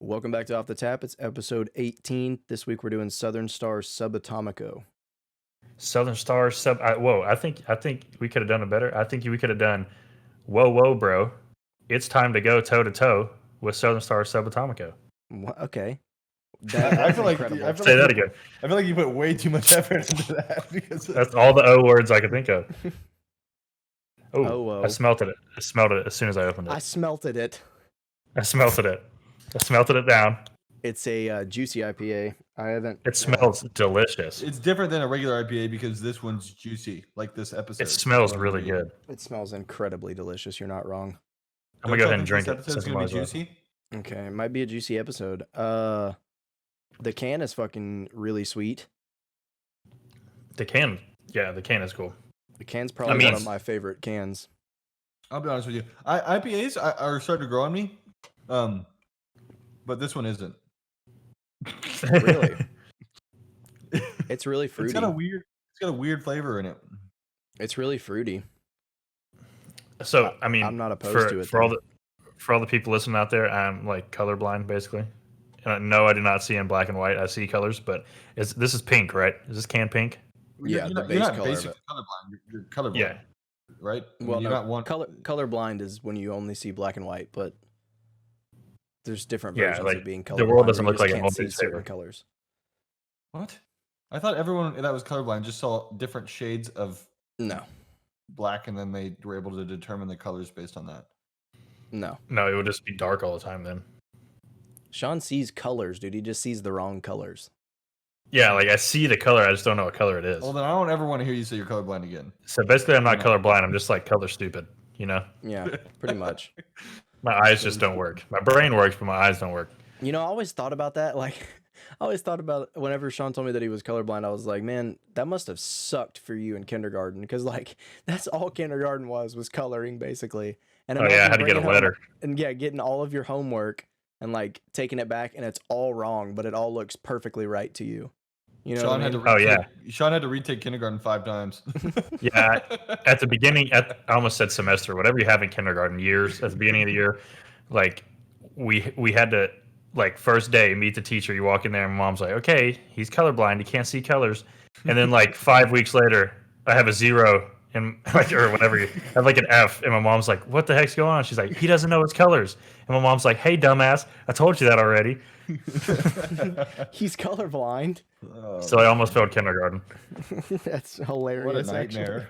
Welcome back to Off the Tap. It's episode 18. This week we're doing Southern Star Subatomico. Southern Star Sub. I think we could have done it better. I think we could have done, whoa, bro. It's time to go toe to toe with Southern Star Subatomico. Okay. I feel like incredible. Say that again. I feel like you put way too much effort into that because That's all the O words I could think of. Oh, whoa. I smelled it. I smelled it as soon as I opened it. I smelted it. I smelted it. I smelted it down. It's a juicy IPA. I haven't. It smells delicious. it's different than a regular IPA because this one's juicy, like this episode. It smells really good. It smells incredibly delicious. You're not wrong. I'm gonna go ahead and drink it. This episode's gonna be juicy. Okay, it might be a juicy episode. The can is fucking really sweet. The can is cool. The can's probably one of my favorite cans. I'll be honest with you. IPAs are starting to grow on me, but this one isn't. Really? It's really fruity. It's got a weird flavor in it. It's really fruity. So I mean, I'm not opposed to it. For all the people listening out there, I'm like colorblind basically. No, I do not see in black and white. I see colors, but this is pink, right? Is this can pink? Yeah, you're the not, base you're not color of basically colorblind. You're colorblind. Yeah. Right. Well, you're no, not one. colorblind is when you only see black and white, but there's different Yeah, versions like, of being colorblind. the world doesn't where you look like just it can't see always certain favor. colors. What? I thought everyone that was colorblind just saw different shades of No, black, and then they were able to determine the colors based on that. no. No, it would just be dark all the time then. Sean sees colors, dude. He just sees the wrong colors. Yeah, like I see the color, I just don't know what color it is. Well, then I don't ever want to hear you say you're colorblind again. So basically, I'm not No. colorblind. I'm just like color stupid. You know, Yeah, pretty much. my eyes just don't work. My brain works, but my eyes don't work. You know, I always thought about that. Like, I always thought about whenever Sean told me that he was colorblind, I was like, man, that must have sucked for you in kindergarten. Because, like, that's all kindergarten was coloring, basically. And Oh yeah, I had to get a bringing home- letter. And yeah, getting all of your homework and, like, taking it back, and it's all wrong, but it all looks perfectly right to you. You know Sean what I had mean? to Sean had to retake kindergarten 5 times. Yeah, at the beginning, I almost said semester, whatever you have in kindergarten, years at the beginning of the year, like we had to, like, first day meet the teacher. You walk in there, and mom's like, okay, he's colorblind, he can't see colors. And then like 5 weeks later, I have a 0 and like, or whatever, I have like an F, and my mom's like, what the heck's going on? She's like, he doesn't know his colors. And my mom's like, hey, dumbass, I told you that already. He's colorblind. So I almost failed kindergarten. That's hilarious. What a actually. nightmare.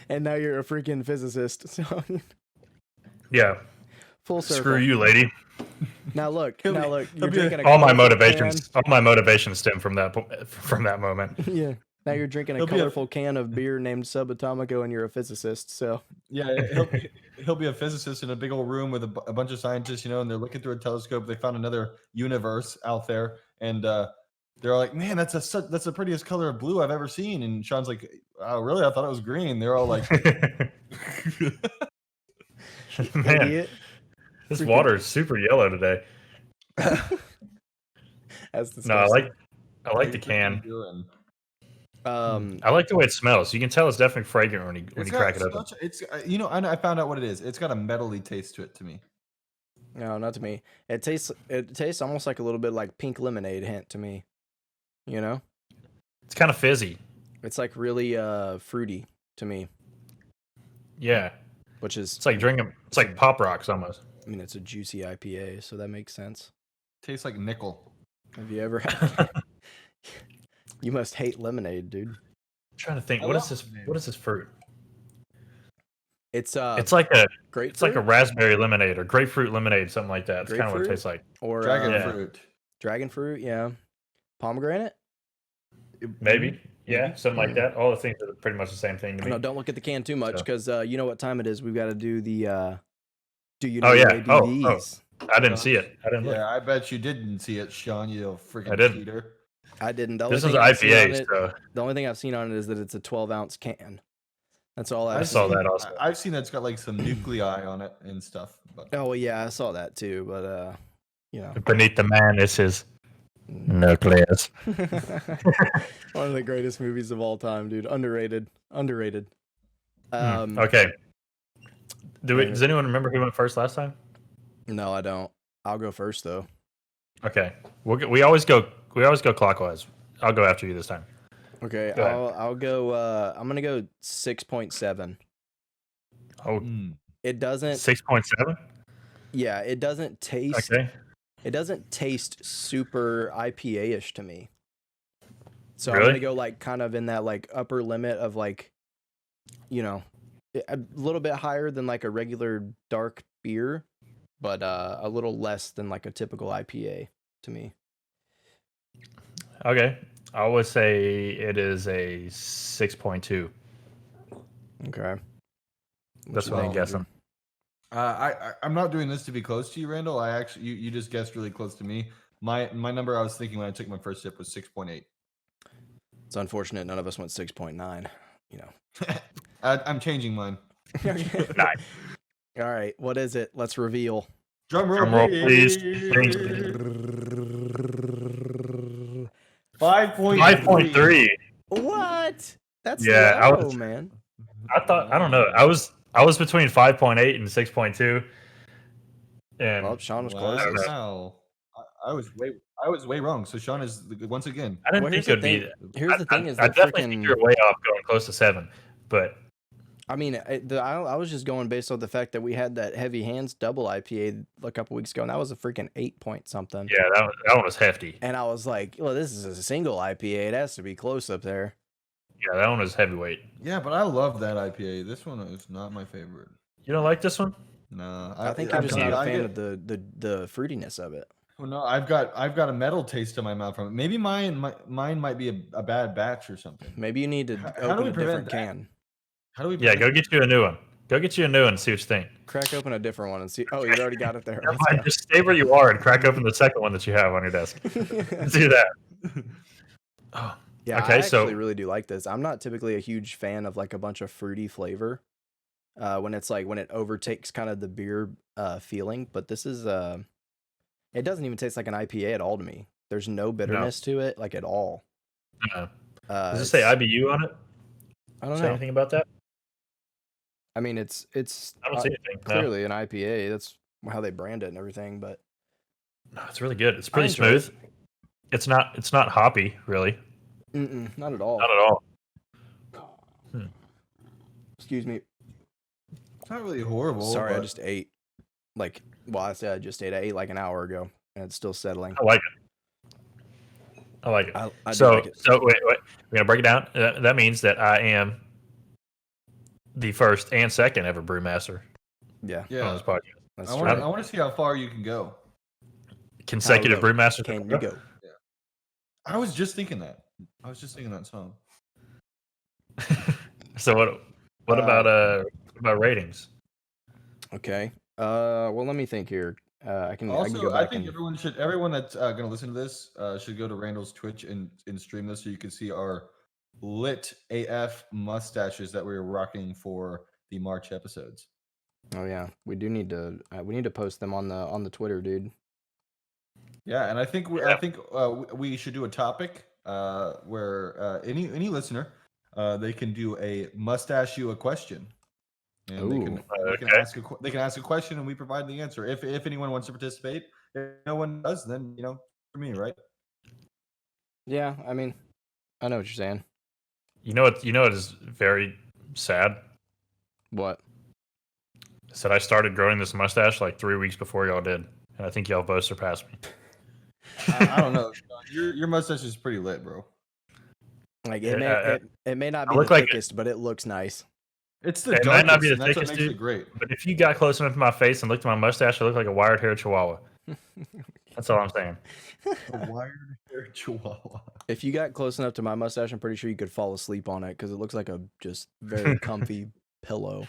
And now you're a freaking physicist. So Yeah, full circle. screw you, lady. Now look. He'll be- You're he'll be- drinking a All my colorful motivations stem from that moment. can. Yeah. Now you're drinking a He'll be a- colorful can of beer named Subatomico, and you're a physicist. So Yeah, he'll be a physicist in a big old room with a bunch of scientists, and they're looking through a telescope. They found another universe out there, and they're all like, "Man, that's the prettiest color of blue I've ever seen." And Sean's like, "Oh, really? I thought it was green." They're all like, Man, idiot. this water is super yellow today. That's No, I disgusting. like the can. I like the way it smells. You can tell it's definitely fragrant when you crack it open. It's and I found out what it is. It's got a metally taste to it to me. No, not to me. It tastes almost like a little bit like pink lemonade hint to me. You know? It's kind of fizzy. It's like really fruity to me, Yeah, which is, it's like drinking. It's like Pop Rocks almost. I mean, it's a juicy IPA, so that makes sense. Tastes like nickel. Have you ever had? You must hate lemonade, dude. I'm trying to think. I What is love this? lemonade. What is this fruit? It's It's like a grapefruit raspberry lemonade or grapefruit lemonade, something like that. It's kind of what it Grapefruit? tastes like. or Dragon Yeah. fruit. dragon fruit, yeah. Pomegranate. Maybe. Yeah, something like that. All the things are pretty much the same thing to me. No, don't look at the can too much So- because you know what time it is. We've got to do the. Do you know Oh, your yeah. Oh, ABVs? I didn't see it. I didn't look. Yeah, I bet you didn't see it, Sean. You freaking I didn't. cheater. I didn't. The This only is thing I've seen on IPA, it- so The only thing I've seen on it is that it's a 12-ounce can. That's all I've I saw seen. that also. I've seen that's got like some nuclei on it and stuff. But Oh well, yeah, I saw that too, but you know. Beneath the Man is his nucleus. One of the greatest movies of all time, dude. Underrated. Okay. Does anyone remember who went first last time? No, I don't. I'll go first though. Okay. We always go clockwise. I'll go after you this time. Okay, Go ahead. I'll go. I'm gonna go 6.7. Oh, It doesn't. 6.7. Yeah, it doesn't taste. Okay. It doesn't taste super IPA-ish to me. So I'm Really? gonna go like kind of in that like upper limit of like, you know, a little bit higher than like a regular dark beer, but a little less than like a typical IPA to me. Okay. I would say it is a 6.2. Okay. That's what I'm guessing. I'm not doing this to be close to you, Randall. I actually you just guessed really close to me. My number I was thinking when I took my first sip was 6.8. It's unfortunate none of us went 6.9. You know. I'm changing mine. Okay. Nice. All right. What is it? Let's reveal. Drum Drum roll, please. 5.3. What? That's Yeah, low, man. I don't know. I was between 5.8 and 6.2. And Well, Sean was closest. Wow. I was way wrong. So Sean is once again. I didn't Well, think here's it'd the be thing. that. Here's the thing is I that definitely think freaking. you're way off going close to 7. But I mean, I was just going based on the fact that we had that Heavy Hands double IPA a couple weeks ago, and that was a freaking 8 point something. yeah, that one was hefty. And I was like, well, this is a single IPA. It has to be close up there. Yeah, that one was heavyweight. Yeah, but I love that IPA. This one is not my favorite. You don't like this one? No, I think you're just not a fan get, of the fruitiness of it. well, no, I've got a metal taste in my mouth from it. Maybe mine might be a bad batch or something. Maybe you need to How do open we a prevent different that? can. How do we? Yeah, go get you a new one. Go get you a new one and see what you think. Crack open a different one and see. Oh, you already got it there. Never mind, just stay where you are and crack open the second one that you have on your desk. Let's do that. Oh, Yeah, okay, I so actually really do like this. I'm not typically a huge fan of like a bunch of fruity flavor when it overtakes kind of the beer feeling, but this is it doesn't even taste like an IPA at all to me. There's no bitterness to it like at all. does it say IBU on it? I don't Say know. anything about that? I mean, it's I don't see anything. clearly an IPA. That's how they brand it and everything, but No, it's really good. It's pretty enjoy it. smooth. It's not hoppy, really. not at all. Not at all. Excuse me. It's not really horrible. Sorry, I but- just ate. Like, well, I said I just ate. I ate like an hour ago, and it's still settling. I like it. I like it. I do So like it. so wait. We're gonna break it down. That means that I am the first and second ever brewmaster Yeah, on Yeah, this podcast. that's I true. want to see how far you can go. Consecutive low brewmasters. Can you go? I was just thinking that. I was just thinking that song. So what about ratings? Okay. Well, let me think here. I can go Also, back I think and everyone that's going to listen to this should go to Randall's Twitch and stream this so you can see our lit AF mustaches that we were rocking for the March episodes. oh yeah, we need to post them on the Twitter, dude. Yeah, and I think we should do a topic where any listener they can do a mustache you a question, and they can ask a question and we provide the answer. If anyone wants to participate, if no one does, then for me, right? Yeah, I mean, I know what you're saying. You know what is very sad? What? Is that I started growing this mustache like 3 weeks before y'all did, and I think y'all both surpassed me. I don't know. Your mustache is pretty lit, bro. Like Yeah, it may not I be look the like thickest, but it looks nice. It's the It darkest, might not be the and that's what thickest, makes dude. it great. But if you got close enough to my face and looked at my mustache, I look like a wired hair chihuahua. That's all I'm saying. A wired hair chihuahua. If you got close enough to my mustache, I'm pretty sure you could fall asleep on it because it looks like a just very comfy pillow.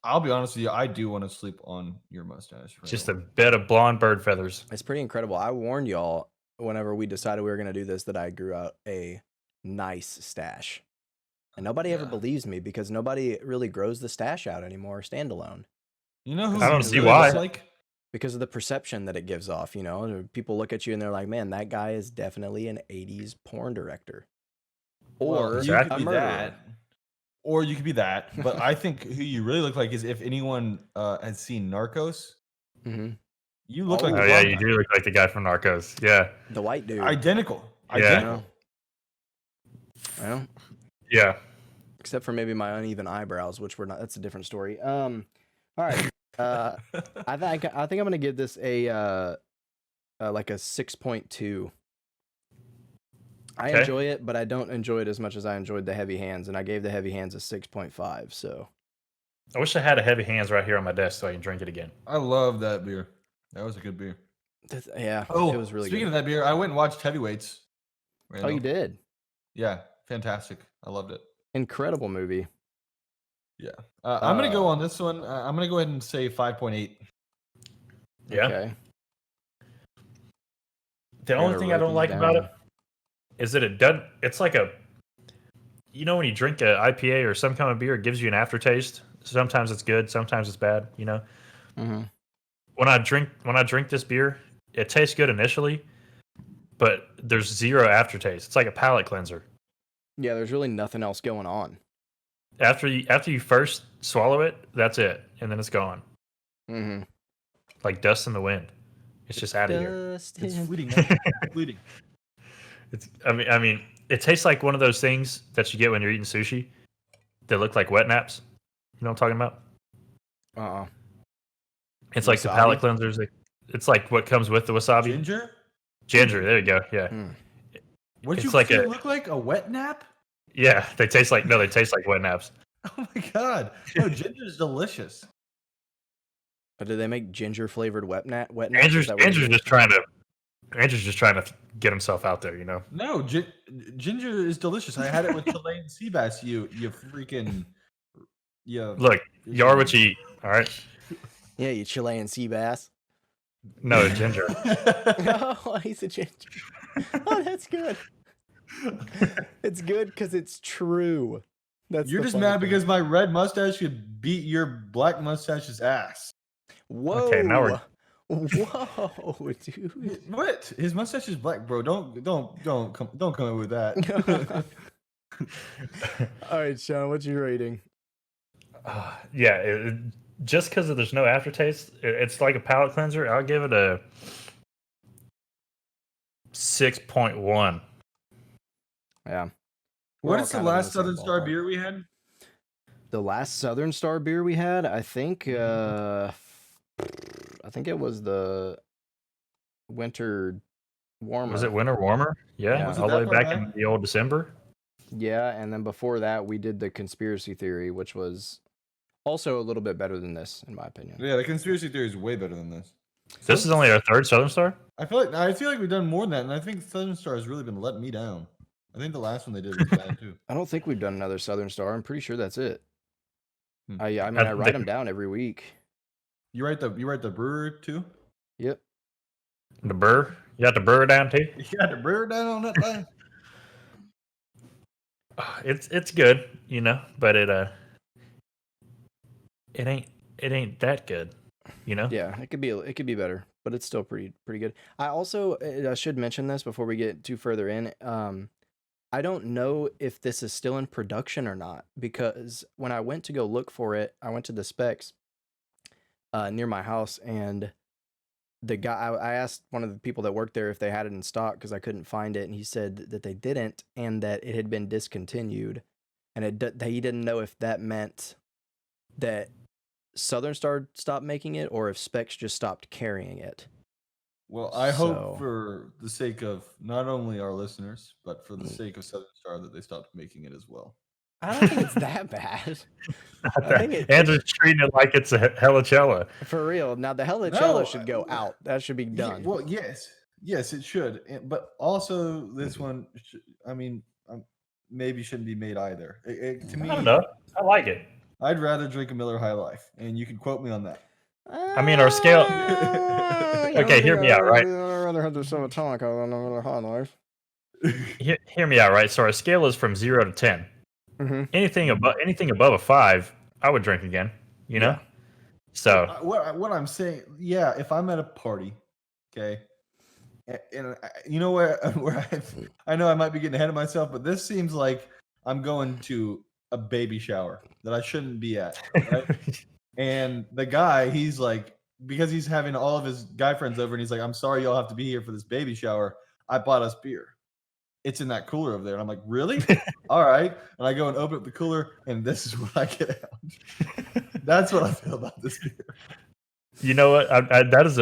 I'll be honest with you, I do want to sleep on your mustache. Just a bed of blonde bird feathers. It's pretty incredible. I warned y'all whenever we decided we were going to do this that I grew out a nice stash. And nobody ever believes me because nobody really grows the stash out anymore standalone. You know who I don't you see really why. look like? Because of the perception that it gives off, people look at you and they're like, man, that guy is definitely an 80s porn director. Or you a could be murderer. that. Or you could be that. But I think who you really look like is if anyone has seen Narcos, Mm-hmm. You look Oh, like Oh the yeah, blonde you guy. do look like the guy from Narcos. Yeah, the white dude. Identical. Yeah. Identical. Well, yeah. except for maybe my uneven eyebrows, which were not. That's a different story. All right. I think I'm gonna give this a like a 6.2. I Okay. enjoy it, but I don't enjoy it as much as I enjoyed the Heavy Hands, and I gave the Heavy Hands a 6.5. So I wish I had a heavy hands right here on my desk so I can drink it again. I love that beer. That was a good beer. yeah, Oh, it was really speaking good. of that beer, I went and watched Heavyweights. Oh, you Randall. did? Yeah, fantastic. I loved it. Incredible movie. Yeah. I'm going to go on this one. I'm going to go ahead and say 5.8. Yeah. Okay. The only thing I don't like about it is that it doesn't. It's like a, you know, when you drink a IPA or some kind of beer, it gives you an aftertaste. Sometimes it's good, sometimes it's bad. You know, Mm-hmm. when I drink this beer, it tastes good initially, but there's zero aftertaste. It's like a palate cleanser. Yeah, there's really nothing else going on. After you first swallow it, that's it, and then it's gone. Mm-hmm. Like dust in the wind. It's just out of here. It's fleeting. Man. Fleeting. I mean, it tastes like one of those things that you get when you're eating sushi that look like wet naps. You know what I'm talking about? Uh-uh. It's like the Wasabi? palate cleansers. It's like what comes with the wasabi. Ginger? Ginger. There you go. Yeah. Mm. What'd It's you like say a- look like? A wet nap? Yeah. They taste like wet naps. Oh my god. No, ginger is delicious. But do they make ginger flavored wet naps? Andrew's just trying to get himself out there. You know. No, ginger is delicious. I had it with Chilean sea bass. You freaking. Yeah. Look, you are what you eat. All right. Yeah, you Chilean sea bass. No ginger. Oh, he's a ginger. Oh, that's good. It's good because it's true. You're the just funny mad thing. because my red mustache could beat your black mustache's ass. Whoa. Okay, now we're- Whoa, dude. What? His mustache is black, bro. Don't come in with that. All right, Sean, what's your rating? Yeah. Just because there's no aftertaste, it's like a palate cleanser. I'll give it a 6.1. Yeah. What is the last Southern Star beer we had? The last Southern Star beer we had, I think it was the Winter Warmer. Was it Winter Warmer? Yeah. Yeah, Was it all the way that far back in back? the old December. Yeah, and then before that we did the Conspiracy Theory, which was also a little bit better than this, in my opinion. Yeah, the conspiracy theory is way better than this. This is only our third Southern Star. I feel like we've done more than that, and I think Southern Star has really been letting me down. I think the last one they did was bad too. I don't think we've done another Southern Star. I'm pretty sure that's it. Hmm. I mean, I write them down every week. You write the brewer too? Yep. The burr. You got the burr down too. You got the brewer down on that thing? It's good, you know, but it ain't that good, you know. Yeah, it could be better, but it's still pretty good. I should mention this before we get too further in. I don't know if this is still in production or not, because when I went to go look for it, I went to the specs near my house, and the guy, I asked one of the people that worked there if they had it in stock because I couldn't find it, and he said that they didn't, and that it had been discontinued, and he didn't know if that meant that Southern Star stopped making it or if Specs just stopped carrying it. Well, I So- hope for the sake of not only our listeners, but for the sake of Southern Star that they stopped making it as well. I don't think it's that bad. I think it- Andrew's treating it like it's a Helichella. For real. Now the Helichella No, should go out. That should be done. Well, yes, it should. But also, this one, maybe shouldn't be made either. To me, I don't know. I like it. I'd rather drink a Miller High Life, and you can quote me on that. I mean, our scale- Okay, hear me out, right? I'd rather have the Subatomico than the Miller High Life. Hear me out, right? So our scale is from 0 to 10. Mm-hmm. Anything above a 5, I would drink again. You know. Yeah. So What I'm saying, yeah, if I'm at a party, okay, and you know where I know I might be getting ahead of myself, but this seems like I'm going to a baby shower that I shouldn't be at, right? And the guy, he's like because he's having all of his guy friends over, and he's like, "I'm sorry, y'all have to be here for this baby shower. I bought us beer. It's in that cooler over there." And I'm like, "Really? All right." And I go and open up the cooler, and this is what I get out. That's what I feel about this beer. You know what? That is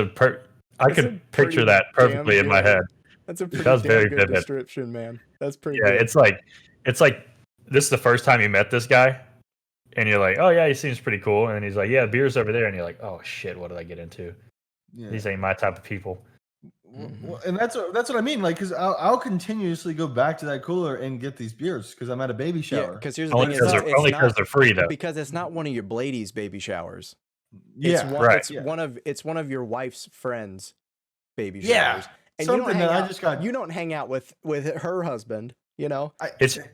I could picture that perfectly in my head. That's a pretty That was damn very good vivid. description, man. That's pretty Yeah, good. it's like this is the first time you met this guy, and you're like, "Oh yeah, he seems pretty cool." And then he's like, "Yeah, beer's over there," and you're like, "Oh shit, what did I get into? Yeah. These ain't my type of people." Well, and that's what I mean. Like, because I'll continuously go back to that cooler and get these beers because I'm at a baby Yeah, shower. because here's the Only thing: because it's they're free though. because it's not one of your Blady's baby showers. Yeah, It's yeah. one of your wife's friends' baby showers. Yeah, And something you don't that hang I out, just got. you don't hang out with her husband, you know. It's No.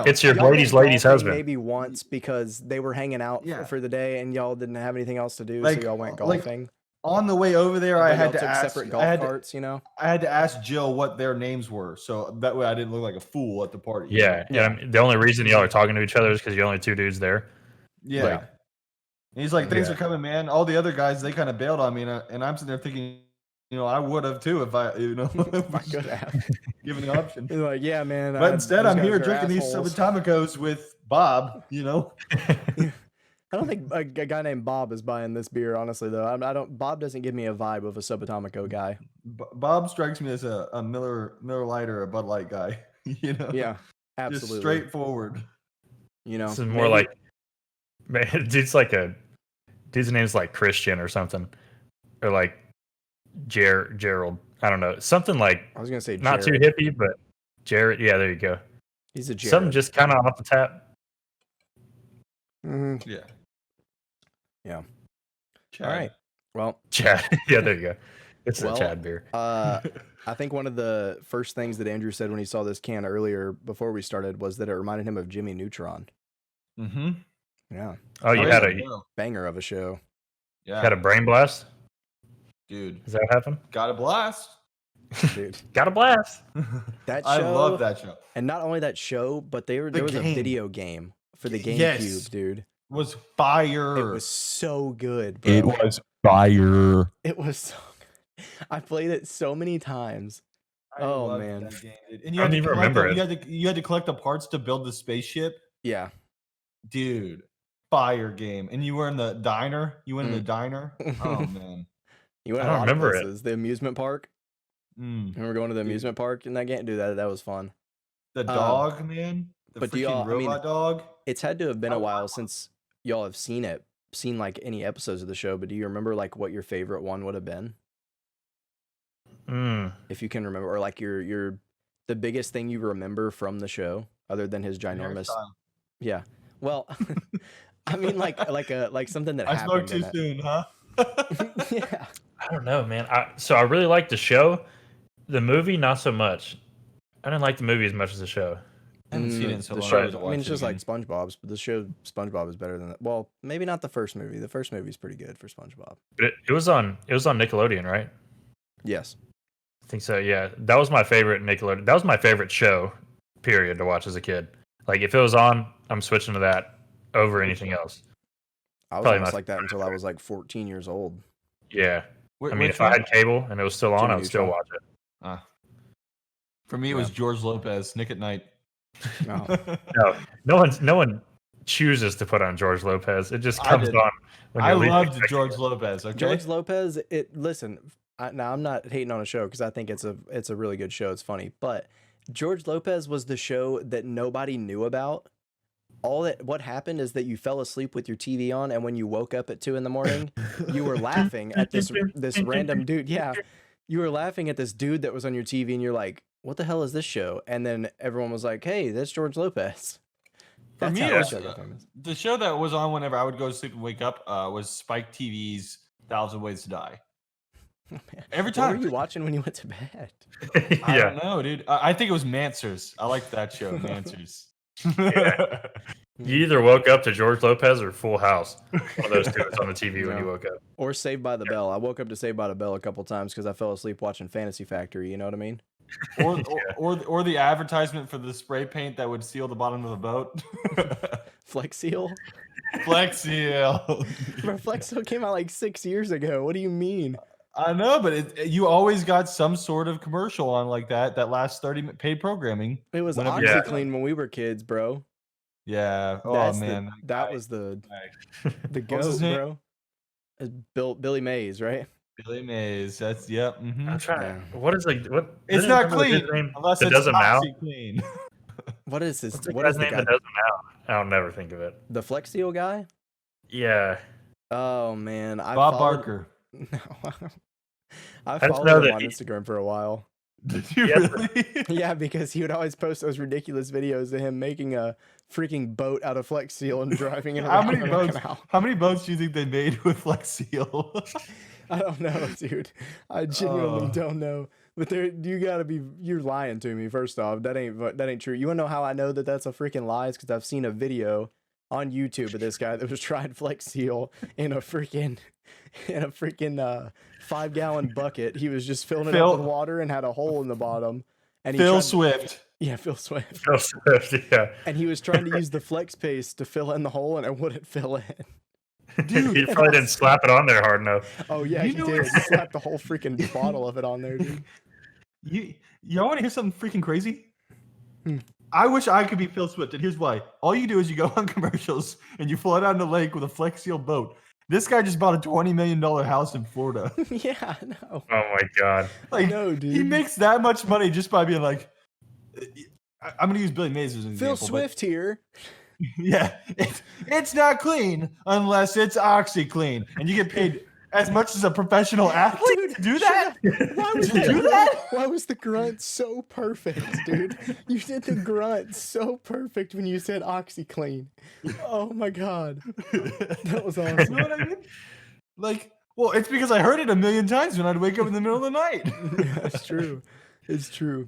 your Y'all lady's went lady's golfing husband. maybe once because they were hanging out Yeah. for the day and y'all didn't have anything else to do, Like- so y'all went like, golfing. On the way over there, But I y'all had to took ask. separate golf carts, you know. I had to ask Jill what their names were, so that way I didn't look like a fool at the party. Yeah, and the only reason y'all are talking to each other is because you're only two dudes there. Yeah. Like- And he's like, "Thanks Yeah. for coming, man." All the other guys, they kind of bailed on me, and I'm sitting there thinking, I would have too if I, I could have. given the option. He's like, yeah, man. But instead, those I'm guys here are drinking these assholes. Subatomicos with Bob. I don't think a guy named Bob is buying this beer, honestly. Though I don't. Bob doesn't give me a vibe of a Subatomico guy. Bob strikes me as a Miller Lite or a Bud Light guy. Yeah, absolutely. Just straightforward. This is more like, man, dude's name's like Christian or something, or like Gerald. I don't know, something like I was gonna say not Jared. too hippie, but Jared. Yeah, there you go. He's a Jared. Something just kind of off the tap. Mhm. Yeah. Yeah. Chad. All right. Well, Chad. Yeah, there you go. It's Well, a Chad beer. I think one of the first things that Andrew said when he saw this can earlier before we started was that it reminded him of Jimmy Neutron. Mm-hmm. Yeah. Oh, you had a Banger of a show. Yeah. had a brain blast. Dude. Does that happen? Got a blast. Dude. Got a blast. That show, I love that show. And not only that show, but there was a game. video game for the GameCube, Yes. dude. Was fire. It was so good, bro. It was fire. It was so good. I played it so many times. I Oh, loved man. that game, dude. And you I had don't to even collect remember the, you had to collect the parts to build the spaceship. Yeah. Dude, fire game. And you were in the diner. You went in the diner. Oh man. You went I a don't lot of remember it. places. The amusement park. Remember going to the amusement park in that game? Dude, that was fun. The dog, man. The but do freaking y'all- I mean, robot dog. It's had to have been a while since y'all have seen like any episodes of the show, but do you remember like what your favorite one would have been? If you can remember, or like the biggest thing you remember from the show other than his ginormous. Yeah. Well, I mean like something that I happened. spoke too soon, huh? Yeah. I don't know, man. I really liked the show. The movie, not so much. I didn't like the movie as much as the show. I haven't seen it in so the long. show, I have to I mean, watch it's it just like again. SpongeBob's, but the show SpongeBob is better than that. Well, maybe not the first movie. The first movie is pretty good for SpongeBob. But it was on Nickelodeon, right? Yes. I think so. Yeah, that was my favorite Nickelodeon. That was my favorite show, period, to watch as a kid. Like if it was on, I'm switching to that over anything else. I was Probably almost my like that until I was like 14 years old. Yeah. I mean, Which if I one? had cable and it was still on, Jimmy I would still Neutron. watch it. For me, it was George Lopez, Nick at Night. Oh. No one chooses to put on George Lopez. It just I comes did. on when I you're least loved expecting George it. Lopez. Okay. George Lopez. Now I'm not hating on a show because I think it's a really good show. It's funny, but George Lopez was the show that nobody knew about. What happened is that you fell asleep with your TV on, and when you woke up at 2 a.m, you were laughing at this random dude. Yeah, you were laughing at this dude that was on your TV, and you're like, "What the hell is this show?" And then everyone was like, "Hey, that's George Lopez." For That's me, how it that was, show got famous. the show that was on whenever I would go to sleep and wake up was Spike TV's 1,000 Ways to Die. Oh, man. Every What time. were you watching when you went to bed? I Yeah. don't know, dude. I think it was Mansers. I liked that show, Mansers. You either woke up to George Lopez or Full House. One of those two was on the TV when you woke up. Or Saved by the Bell. I woke up to Saved by the Bell a couple times because I fell asleep watching Fantasy Factory. You know what I mean? or the advertisement for the spray paint that would seal the bottom of the boat. Flex Seal. Flex Seal. Bro, Flex Seal came out like 6 years ago. What do you mean? I know, but you always got some sort of commercial on like that last 30 paid programming. It was whenever Yeah. OxyClean when we were kids, bro. Yeah. Oh That's man. that was the What was goat, his name? bro. It's Billy Mays, right? Billy Mays. That's yep. I'm trying. Yeah. What is like what? It's isn't not it his clean name unless that it's doesn't now. OxyClean. What is this? What's the What guy's is the name guy? that doesn't now? I'll never think of it. The Flex Seal guy? Yeah. Oh man, Bob Barker. No, I just followed know him that on he- Instagram for a while. Did you Yes. really? Yeah, because he would always post those ridiculous videos of him making a freaking boat out of Flex Seal and driving it How around many the boats? canal. How many boats do you think they made with Flex Seal? I don't know, dude. I genuinely Oh. don't know. But you're lying to me. First off, that ain't true. You wanna know how I know that that's a freaking lie? It's because I've seen a video on YouTube of this guy that was trying Flex Seal in a freaking 5-gallon bucket. He was just filling it Phil- up with water and had a hole in the bottom. And he Phil tried- Swift. Yeah, Phil Swift. Phil Swift, yeah. And he was trying to use the flex paste to fill in the hole, and it wouldn't fill in. Dude, He probably didn't slap it on there hard enough. Oh yeah, You he know did. what- He slapped the whole freaking bottle of it on there, dude. Y'all want to hear something freaking crazy? Hmm. I wish I could be Phil Swift, and here's why. All you do is you go on commercials and you float out in the lake with a Flex Seal boat. This guy just bought a $20 million house in Florida. Yeah, no. Oh my god. Like, know, dude. he makes that much money just by being like, I'm going to use Billy Mays as an Phil example. Swift here. But yeah, it's not clean unless it's OxyClean. And you get paid as much as a professional athlete Dude, to do that? Why was To do that? Why was the grunt so perfect, dude? You did the grunt so perfect when you said OxyClean. Oh my god, that was You awesome. know what I mean? Like, well, it's because I heard it a million times when I'd wake up in the middle of the night. Yeah, it's true. It's true.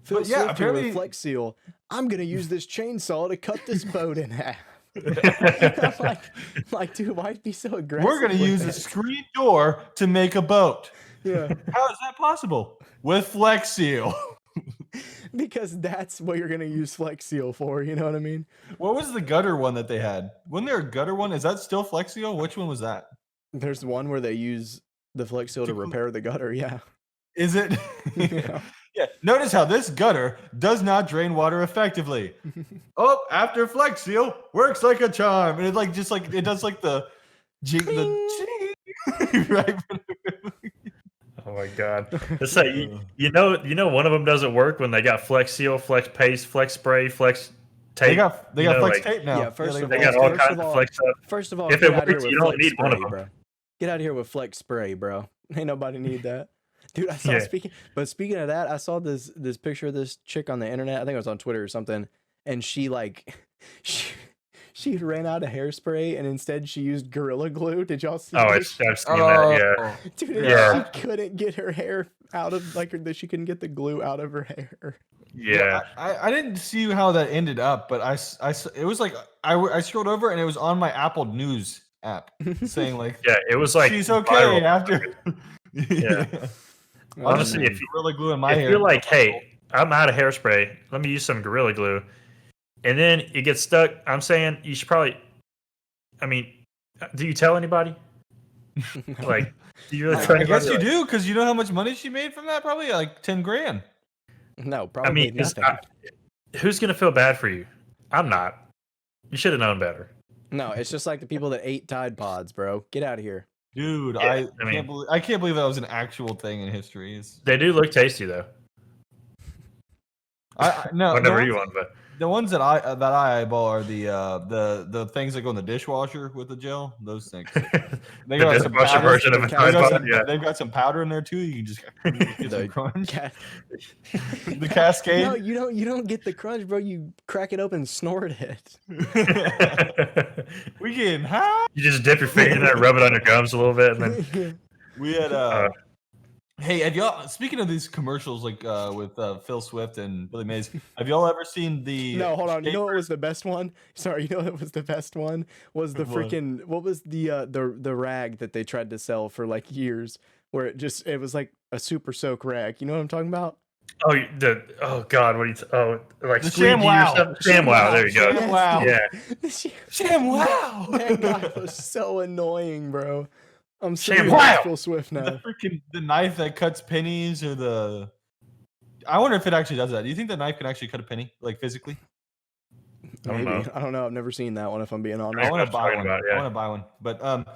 Phil But yeah, Swift here with apparently- Flex Seal. I'm gonna use this chainsaw to cut this boat in half. I'm like, dude, why be so aggressive? We're going to with use a it? screen door to make a boat. Yeah, How is that possible? With Flex Seal. because that's what you're gonna use Flex Seal for. You know what I mean? What was the gutter one that they had? Wasn't there a gutter one? Is that still Flex Seal? Which one was that? There's one where they use the Flex Seal to repair the gutter. Yeah. Is it? Yeah. Yeah. Notice how this gutter does not drain water effectively. Oh, after Flex Seal works like a charm, and it like just like it does like the jig the right. Oh my god. It's like you know one of them doesn't work when they got Flex Seal, Flex Paste, Flex Spray, Flex Tape. They got you know, Flex like, tape now. Yeah, first of They all, got all first kinds of of all- Flex stuff. First of all, If get it out here works, with you don't Flex need one of Spray, them. bro. Get out of here with Flex Spray, bro. Ain't nobody need that. Dude, I saw Yeah. speaking of that, I saw this picture of this chick on the internet. I think it was on Twitter or something, and she like she ran out of hairspray and instead she used Gorilla Glue. Did y'all see Oh, this? I've seen that, yeah. Dude, and Yeah. she couldn't get her hair out of that she couldn't get the glue out of her hair. Yeah. I didn't see how that ended up, but it was like I scrolled over and it was on my Apple News app saying like Yeah, it was like she's okay viral. after. Yeah. Honestly, man. if Gorilla Glue in my hair. you're like, hey, I'm out of hairspray, let me use some Gorilla Glue, and then it gets stuck, I'm saying you should probably, I mean, do you tell anybody? Like, do you really tell I guess anybody? you Like, do because you know how much money she made from that? Probably like 10 grand. No, I probably mean, nothing. who's gonna feel bad for you? I'm not. You should have known better. No, it's just like the people that ate Tide Pods, bro. Get out of here. Dude, Yeah, I can't believe that was an actual thing in history. They do look tasty though. No, Whenever you want, but the ones that I eyeball are the things that go in the dishwasher with the gel. Those things. They the got some dishwasher powder. version of a They've Tide They've got, Pod, some, yeah. they've got some powder in there too. You can just get some The crunch. cat. The Cascade. No, you don't get the crunch, bro. You crack it open, and snort it. We getting high. You just dip your finger in there, rub it on your gums a little bit, and then We had hey, have y'all speaking of these commercials like with Phil Swift and Billy Mays, have y'all ever seen the No, hold on. You know what was the best one? Sorry, you know what was the best one? Was the What? freaking what was the rag that they tried to sell for like years, where it was like a super soak rag. You know what I'm talking about? Oh God, what do you? Like The 3D or ShamWow. something. ShamWow. There you go. ShamWow. Yeah. ShamWow. That guy was so annoying, bro. I'm so ShamWow. against Phil Swift now. The knife that cuts pennies, or the. I wonder if it actually does that. Do you think the knife can actually cut a penny, like physically? I don't Maybe. know. I don't know. I've never seen that one, if I'm being honest. I want what to buy I'm one. talking about, yeah. I want to buy one, but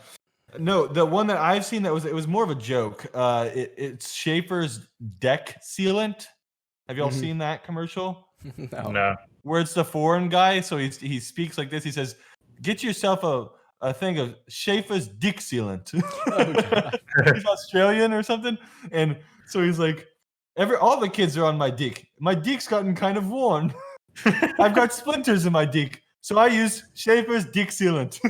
no, the one that I've seen it was more of a joke. It's Schaefer's deck sealant. Have y'all Mhm. seen that commercial? No. Where it's the foreign guy, so he speaks like this. He says, "Get yourself a thing of Schaefer's dick sealant." God. He's Australian or something, and so he's like, all the kids are on my dick. My dick's gotten kind of worn. I've got splinters in my dick, so I use Schaefer's dick sealant.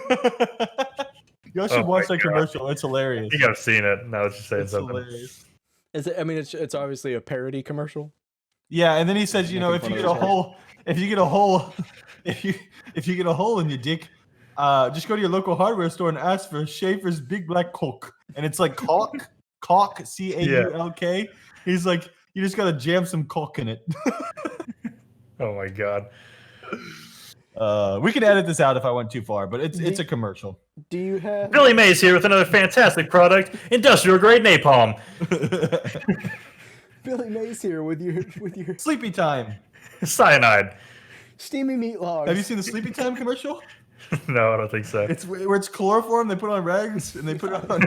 Y'all should Oh watch my that God. commercial. It's hilarious. I think I've seen it. Now that you're saying It's something. hilarious. Is it? I mean, it's obviously a parody commercial. Yeah, and then he says, you know, Making if you fun get of a his hole, if you get a hole in your dick, just go to your local hardware store and ask for Schaefer's Big Black Cock, and it's like caulk, CAULK. He's like, you just gotta jam some caulk in it. Oh my God. We can edit this out if I went too far, but it's a commercial. Do you have Billy Mays here with another fantastic product, industrial grade napalm. Billy Mays here with your Sleepy Time. Cyanide. steamy meat logs? Have you seen the Sleepy Time commercial? No, I don't think so. It's where it's chloroform. They put on rags and they put it on.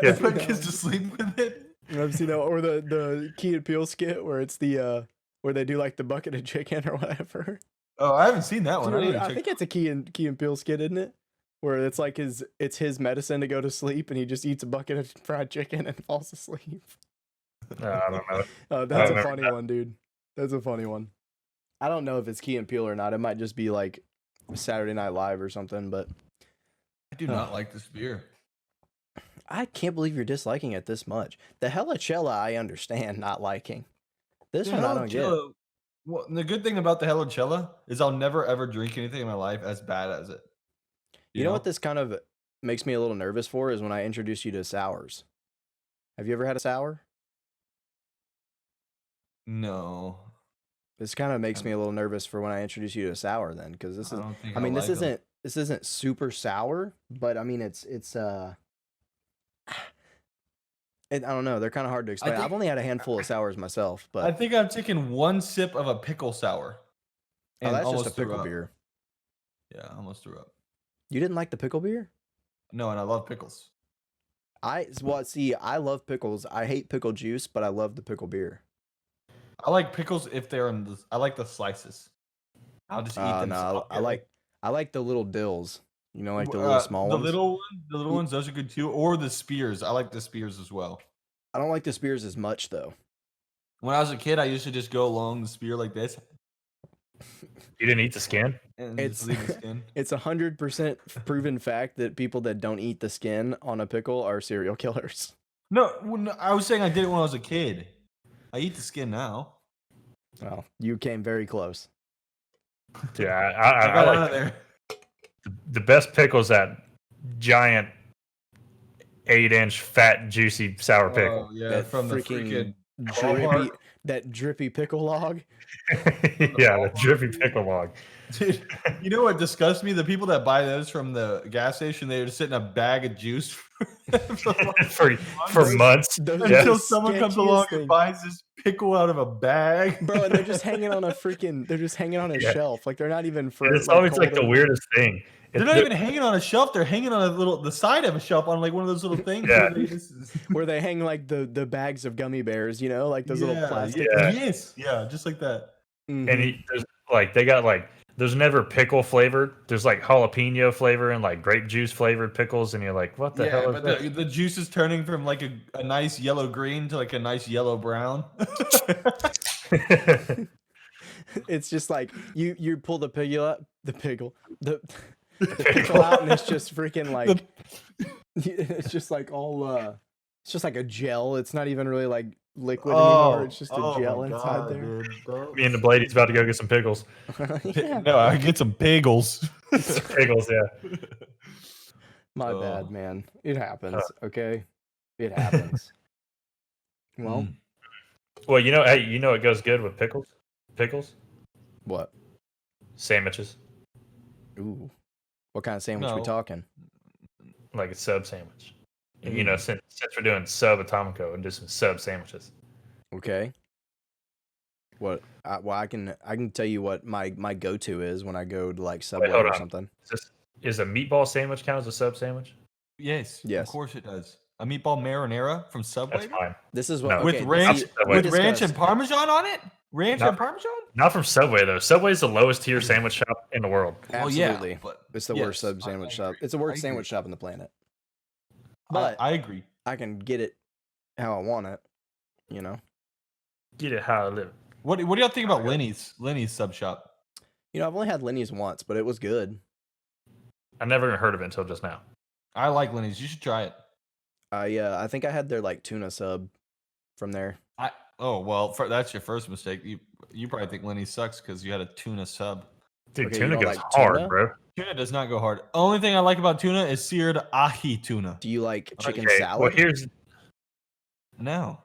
They put kids to sleep with it. I've seen that, or the Key and Peele skit where it's the where they do like the bucket of chicken or whatever. Oh, I haven't seen that one. I think it's a Key and Peele skit, isn't it? Where it's like it's his medicine to go to sleep, and he just eats a bucket of fried chicken and falls asleep. No, I don't know. That's I a remember funny one, dude. That's a funny one. I don't know if it's Key and Peele or not. It might just be like Saturday Night Live or something, but I do not like this beer. I can't believe you're disliking it this much. The Hellicella I understand not liking. This one I don't get. Well, the good thing about the Hellicella is I'll never ever drink anything in my life as bad as it. You know what this kind of makes me a little nervous for is when I introduce you to sours. Have you ever had a sour? No. This kind of makes me a little nervous for when I introduce you to a sour then, because this is I mean, like this isn't super sour, but I mean I don't know, they're kind of hard to explain. I've only had a handful of sours myself, but I think I've taken one sip of a pickle sour. oh, that's almost just a pickle threw up. beer. Yeah, I almost threw up. You didn't like the pickle beer? No, and I love pickles. I love pickles. I hate pickle juice, but I love the pickle beer. I like pickles if they're I like the slices. I'll just eat them. No, I like the little dills. You know, like the little small ones. The little ones, those are good too. Or the spears. I like the spears as well. I don't like the spears as much though. When I was a kid, I used to just go along the spear like this. You didn't eat the skin? And It's just leave the skin. it's 100% proven fact that people that don't eat the skin on a pickle are serial killers. No, I was saying I did it when I was a kid. I eat the skin now. Well, you came very close. Yeah, I I got out like of there. the best pickle's that giant 8-inch fat juicy sour pickle. Oh, yeah, That from the freaking drippy pickle log. Yeah, the drippy pickle log. Dude, you know what disgusts me? The people that buy those from the gas station, they just sit in a bag of juice for months. Those until are the someone comes sketchiest along thing. and buys this pickle out of a bag. Bro, and they're just hanging on a Yeah. shelf. Like they're not even And frozen. it's always like the cold or- weirdest thing. They're not even hanging on a shelf. They're hanging on the side of a shelf on like one of those little things. Yeah. where they hang like the bags of gummy bears, you know, like those little plastic. Yeah. Yes. Yeah, just like that. Mhm. And they got like there's never pickle flavored. There's like jalapeno flavor and like grape juice flavored pickles, and you're like, what the hell is but that? the juice is turning from like a nice yellow green to like a nice yellow brown. It's just like you pull the pickle out, the pickle out, and it's just freaking like it's just like all it's just like a gel. It's not even really like liquid anymore. It's just a gel inside there. Me and the Blady's about to go get some pickles. Yeah. No, I get some bagels. Pickles, yeah. My bad, man. It happens. Okay, it happens. Well, Well, hey, it goes good with pickles. Pickles, What? sandwiches, Ooh. What kind of sandwich we No. talking? like a sub sandwich. And, Mm. since we're doing Subatomico and do some sub sandwiches. Okay. Well, I can tell you what my go-to is when I go to like Subway hold or on. something. Is a meatball sandwich count as a sub sandwich? Yes, Yes. of course it does. A meatball marinara from Subway That's fine. This is what No. with okay, ranch, see, Subway. with we ranch and discussed- Parmesan on it. Ranch Not- and Parmesan. Not from Subway though. Subway's the lowest tier sandwich shop in the world. Absolutely. but It's the yes, worst sub sandwich I shop. agree. It's the I worst agree. sandwich shop on the planet. But I agree. I can get it how I want it. Get it how I live. What do y'all think about Lenny's sub shop? I've only had Lenny's once, but it was good. I never even heard of it until just now. I like Lenny's. You should try it. I think I had their like tuna sub from there. That's your first mistake. You probably think Lenny's sucks because you had a tuna sub. Dude, Okay, you tuna don't goes like hard, tuna? bro. Tuna does not go hard. Only thing I like about tuna is seared ahi tuna. Do you like chicken Okay, salad? well here's No.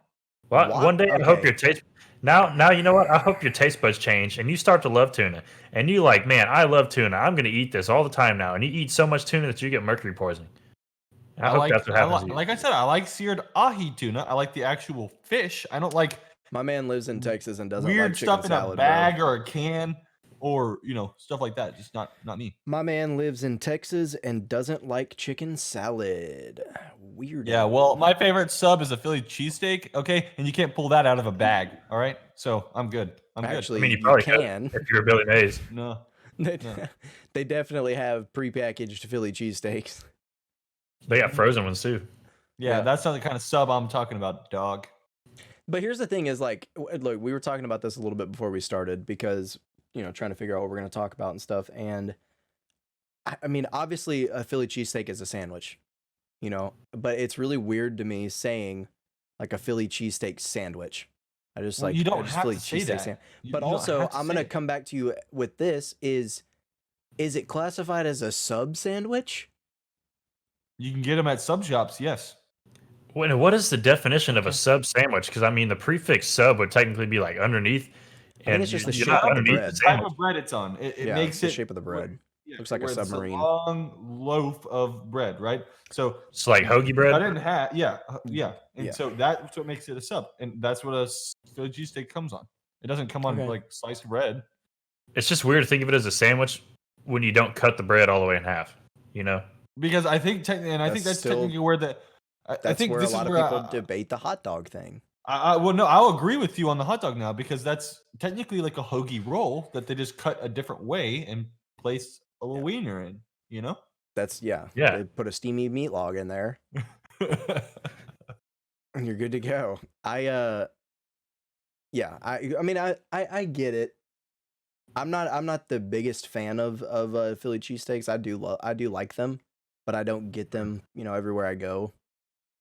Well, What? one day I hope Okay. your taste. Now you know what? I hope your taste buds change and you start to love tuna. And you like, man, I love tuna. I'm gonna eat this all the time now. And you eat so much tuna that you get mercury poisoning. I hope that's what happens. to you. Like I said, I like seared ahi tuna. I like the actual fish. I don't like My man lives in Texas and doesn't weird like chicken stuff in salad. a Bro. bag or a can or stuff like that. Just not me. My man lives in Texas and doesn't like chicken salad. Weird. Yeah, well, my favorite sub is a Philly cheesesteak, okay? And you can't pull that out of a bag, all right? So I'm good. I'm Actually, I mean, you you probably can. could if you're Billy Mays. good. No. They, No. they definitely have prepackaged Philly cheesesteaks. They got frozen ones too. Yeah, Yeah. that's not the kind of sub I'm talking about, dog. But here's the thing: is like, look, we were talking about this a little bit before we started because trying to figure out what we're going to talk about and stuff. And I mean, obviously, a Philly cheesesteak is a sandwich, but it's really weird to me saying like a Philly cheesesteak sandwich. I just Well, like you don't just have Philly to say cheesesteak that. sandwich. You But don't also, have to I'm say gonna it. come back to you with this: is it classified as a sub sandwich? You can get them at sub shops, yes. What is the definition of a sub sandwich? Because I mean, the prefix sub would technically be like underneath. I think it's just the you're shape not of the underneath bread. the Type sandwich. of bread it's on. It Yeah, makes the it shape of the bread. yeah, Looks like a where it's submarine. long loaf of bread, right? So It's like hoagie I bread. didn't have yeah. And Yeah. so that's what makes it a sub. And that's what a Philly cheesesteak comes on. It doesn't come on Okay. like sliced bread. It's just weird to think of it as a sandwich when you don't cut the bread all the way in half. Because I think that's That's still- technically where the I That's think where this a lot is of where people debate the hot dog thing. well, no, I'll agree with you on the hot dog now because that's technically like a hoagie roll that they just cut a different way and place a little wiener in, That's Yeah. They put a steamy meat log in there, and you're good to go. I mean, I get it. I'm not the biggest fan of Philly cheesesteaks. I do like them, but I don't get them, everywhere I go.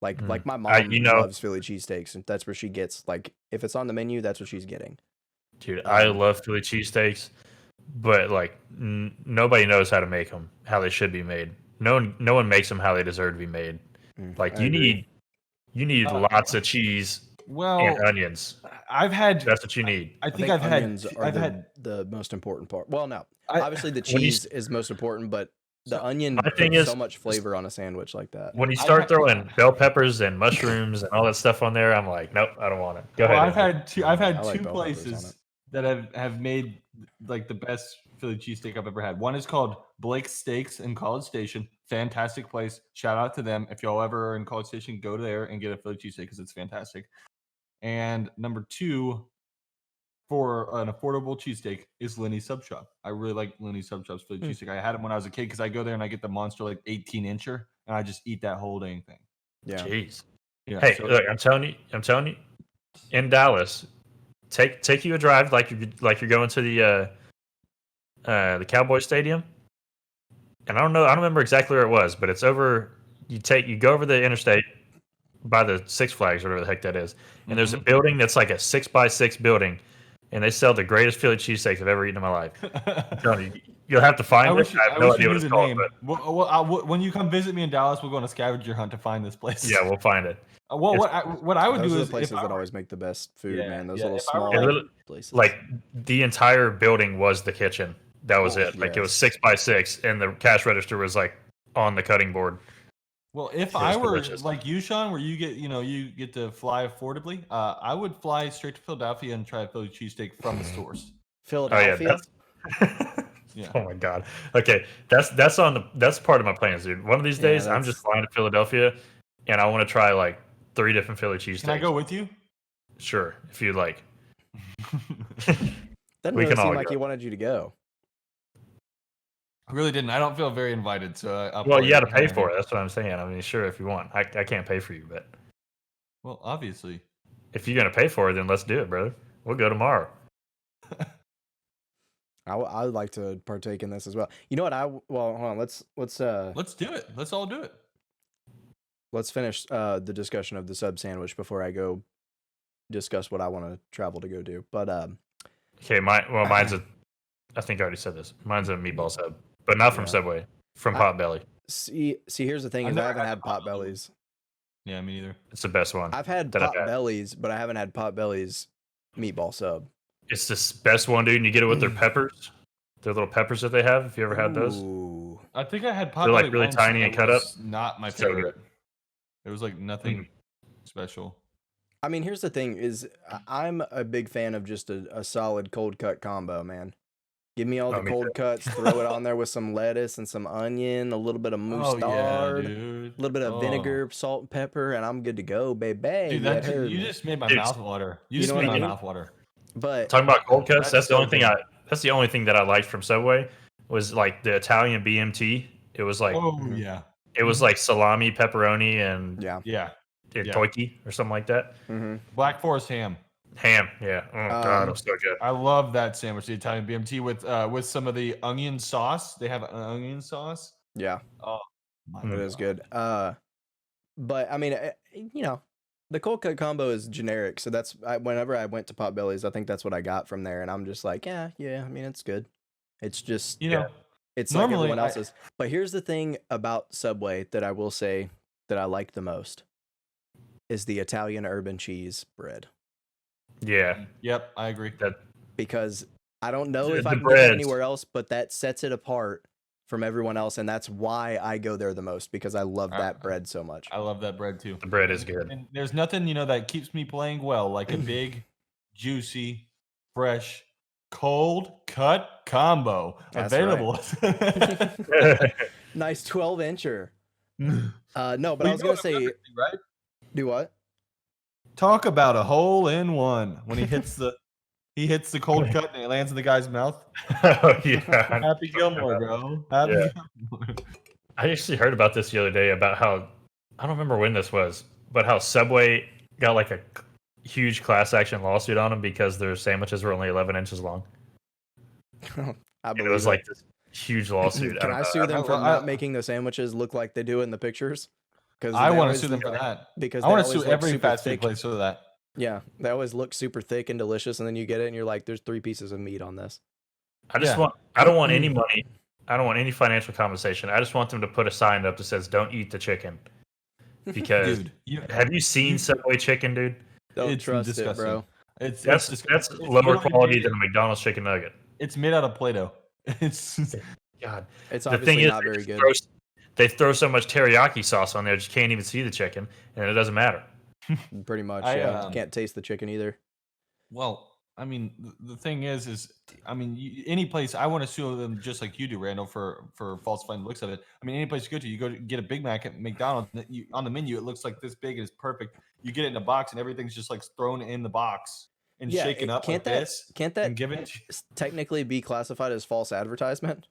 Like my mom loves Philly cheesesteaks, and that's where she gets like if it's on the menu, that's what she's getting. Dude, I love Philly cheesesteaks, but like nobody knows how to make them how they should be made. No one makes them how they deserve to be made. Like I agree. you need lots of cheese well, and onions. I've had That's what you need. I think I've had onions are the most important part. Well, no, I- obviously the when you cheese is most important, but the So, onion my thing puts is- so much flavor on a sandwich like that. When you I've start had- throwing bell peppers and mushrooms and all that stuff on there, I'm like, nope, I don't want it. Go well, ahead. I've had I like two bell peppers on places it. that have made like the best Philly cheesesteak I've ever had. One is called Blake's Steaks in College Station. Fantastic place. Shout out to them. If y'all ever are in College Station, go there and get a Philly cheesesteak because it's fantastic. And number two, for an affordable cheesesteak, is Lenny's Sub Shop. I really like Lenny's Sub Shop's Philly cheesesteak. I had them when I was a kid because I go there and I get the monster like 18-incher and I just eat that whole dang thing. Yeah. Jeez. Yeah. Hey, so- look, I'm telling you, in Dallas, take you a drive like you're going to the Cowboy Stadium. And I don't remember exactly where it was, but it's over. You go over the interstate by the Six Flags, whatever the heck that is, and there's a building that's like a 6x6 building, and they sell the greatest Philly cheesesteaks I've ever eaten in my life. I'm telling you, you'll have to find it. I have no idea what it's called. But when you come visit me in Dallas, we'll go on a scavenger hunt to find this place. yeah, we'll find it. What I would Those do are is the places that always make the best food, man. Those little if I were small places. Like the entire building was the kitchen. That was it. Like it was 6x6, and the cash register was like on the cutting board. Well, if I were like you, Sean, where you get to fly affordably, I would fly straight to Philadelphia and try a Philly cheesesteak from the stores. Philadelphia. Yeah. Oh my god. Okay, that's part of my plans, dude. One of these days, I'm just flying to Philadelphia, and I want to try like 3 different Philly cheesesteaks. Can I go with you? Sure, if you'd like. Doesn't really seem like he wanted you to go. I really didn't. I don't feel very invited. So well, you got to pay for it. That's what I'm saying. I mean, sure, if you want, I can't pay for you, but well, obviously, if you're gonna pay for it, then let's do it, brother. We'll go tomorrow. I would like to partake in this as well. You know what? Hold on. Let's do it. Let's all do it. Let's finish the discussion of the sub sandwich before I go discuss what I want to travel to go do. But okay, mine's I think I already said this. Mine's a meatball sub, but not from Subway, from Potbelly. See, here's the thing: I haven't had Potbellies. Yeah, me neither. It's the best one. I've had Potbellies, but I haven't had Potbellies meatball sub. It's the best one, dude. And you get it with their peppers, their little peppers that they have. If you ever had those, I think I had Potbelly. They're like really tiny and cut up. Not my favorite. It was like nothing special. I mean, here's the thing: is I'm a big fan of just a solid cold cut combo, man. Give me all the cold cuts, throw it on there with some lettuce and some onion, a little bit of mustard, a little bit of vinegar, salt, and pepper, and I'm good to go, baby. Dude, you just made my mouth water. You just made my mouth water. But talking about cold cuts, that's the only thing that's the only thing that I liked from Subway was like the Italian BMT. It was like it was like salami, pepperoni, and toiki or something like that. Black Forest ham. Ham, yeah. Oh god, it's so good. I love that sandwich, the Italian BMT with some of the onion sauce. They have an onion sauce. Yeah. Oh, it is good. But I mean, the cold cut combo is generic, so that's whenever I went to Potbelly's, I think that's what I got from there, and I'm just like, yeah. I mean, it's good. It's just it's like everyone else's. But here's the thing about Subway that I will say that I like the most is the Italian urban cheese bread. Yeah. Yep, I agree. Because I don't know if I can get it anywhere else, but that sets it apart from everyone else, and that's why I go there the most, because I love that bread so much. I love that bread too. The bread is good. And there's nothing, that keeps me playing well like a big, juicy, fresh, cold cut combo available. Right. Nice 12-incher. No, but I was gonna say, right? Do what? Talk about a hole in one when he hits the cold cut and it lands in the guy's mouth. Oh yeah, Happy Gilmore, bro. Happy Gilmore. I actually heard about this the other day about how I don't remember when this was, but how Subway got like a huge class action lawsuit on them because their sandwiches were only 11 inches long. I believe it was like this huge lawsuit. Can I sue them for not making the sandwiches look like they do in the pictures? Because I want to sue them for that. Because I want to sue every fast food place for that. Yeah, they always look super thick and delicious, and then you get it and you're like, "There's 3 pieces of meat on this." I don't want any money. I don't want any financial compensation. I just want them to put a sign up that says "Don't eat the chicken." Because have you seen Subway chicken, dude? Don't trust disgusting. It, bro. That's lower quality than a McDonald's chicken nugget. It's made out of Play-Doh. It's obviously not very good. They throw so much teriyaki sauce on there, you can't even see the chicken, and it doesn't matter. Pretty much, You can't taste the chicken either. Well, I mean, the thing is, any place I want to sue them just like you do, Randall, for falsifying the looks of it. I mean, any place you go to get a Big Mac at McDonald's, on the menu it looks like this big and it's perfect. You get it in a box and everything's just like thrown in the box and shaken up like this. Can't that technically be classified as false advertisement?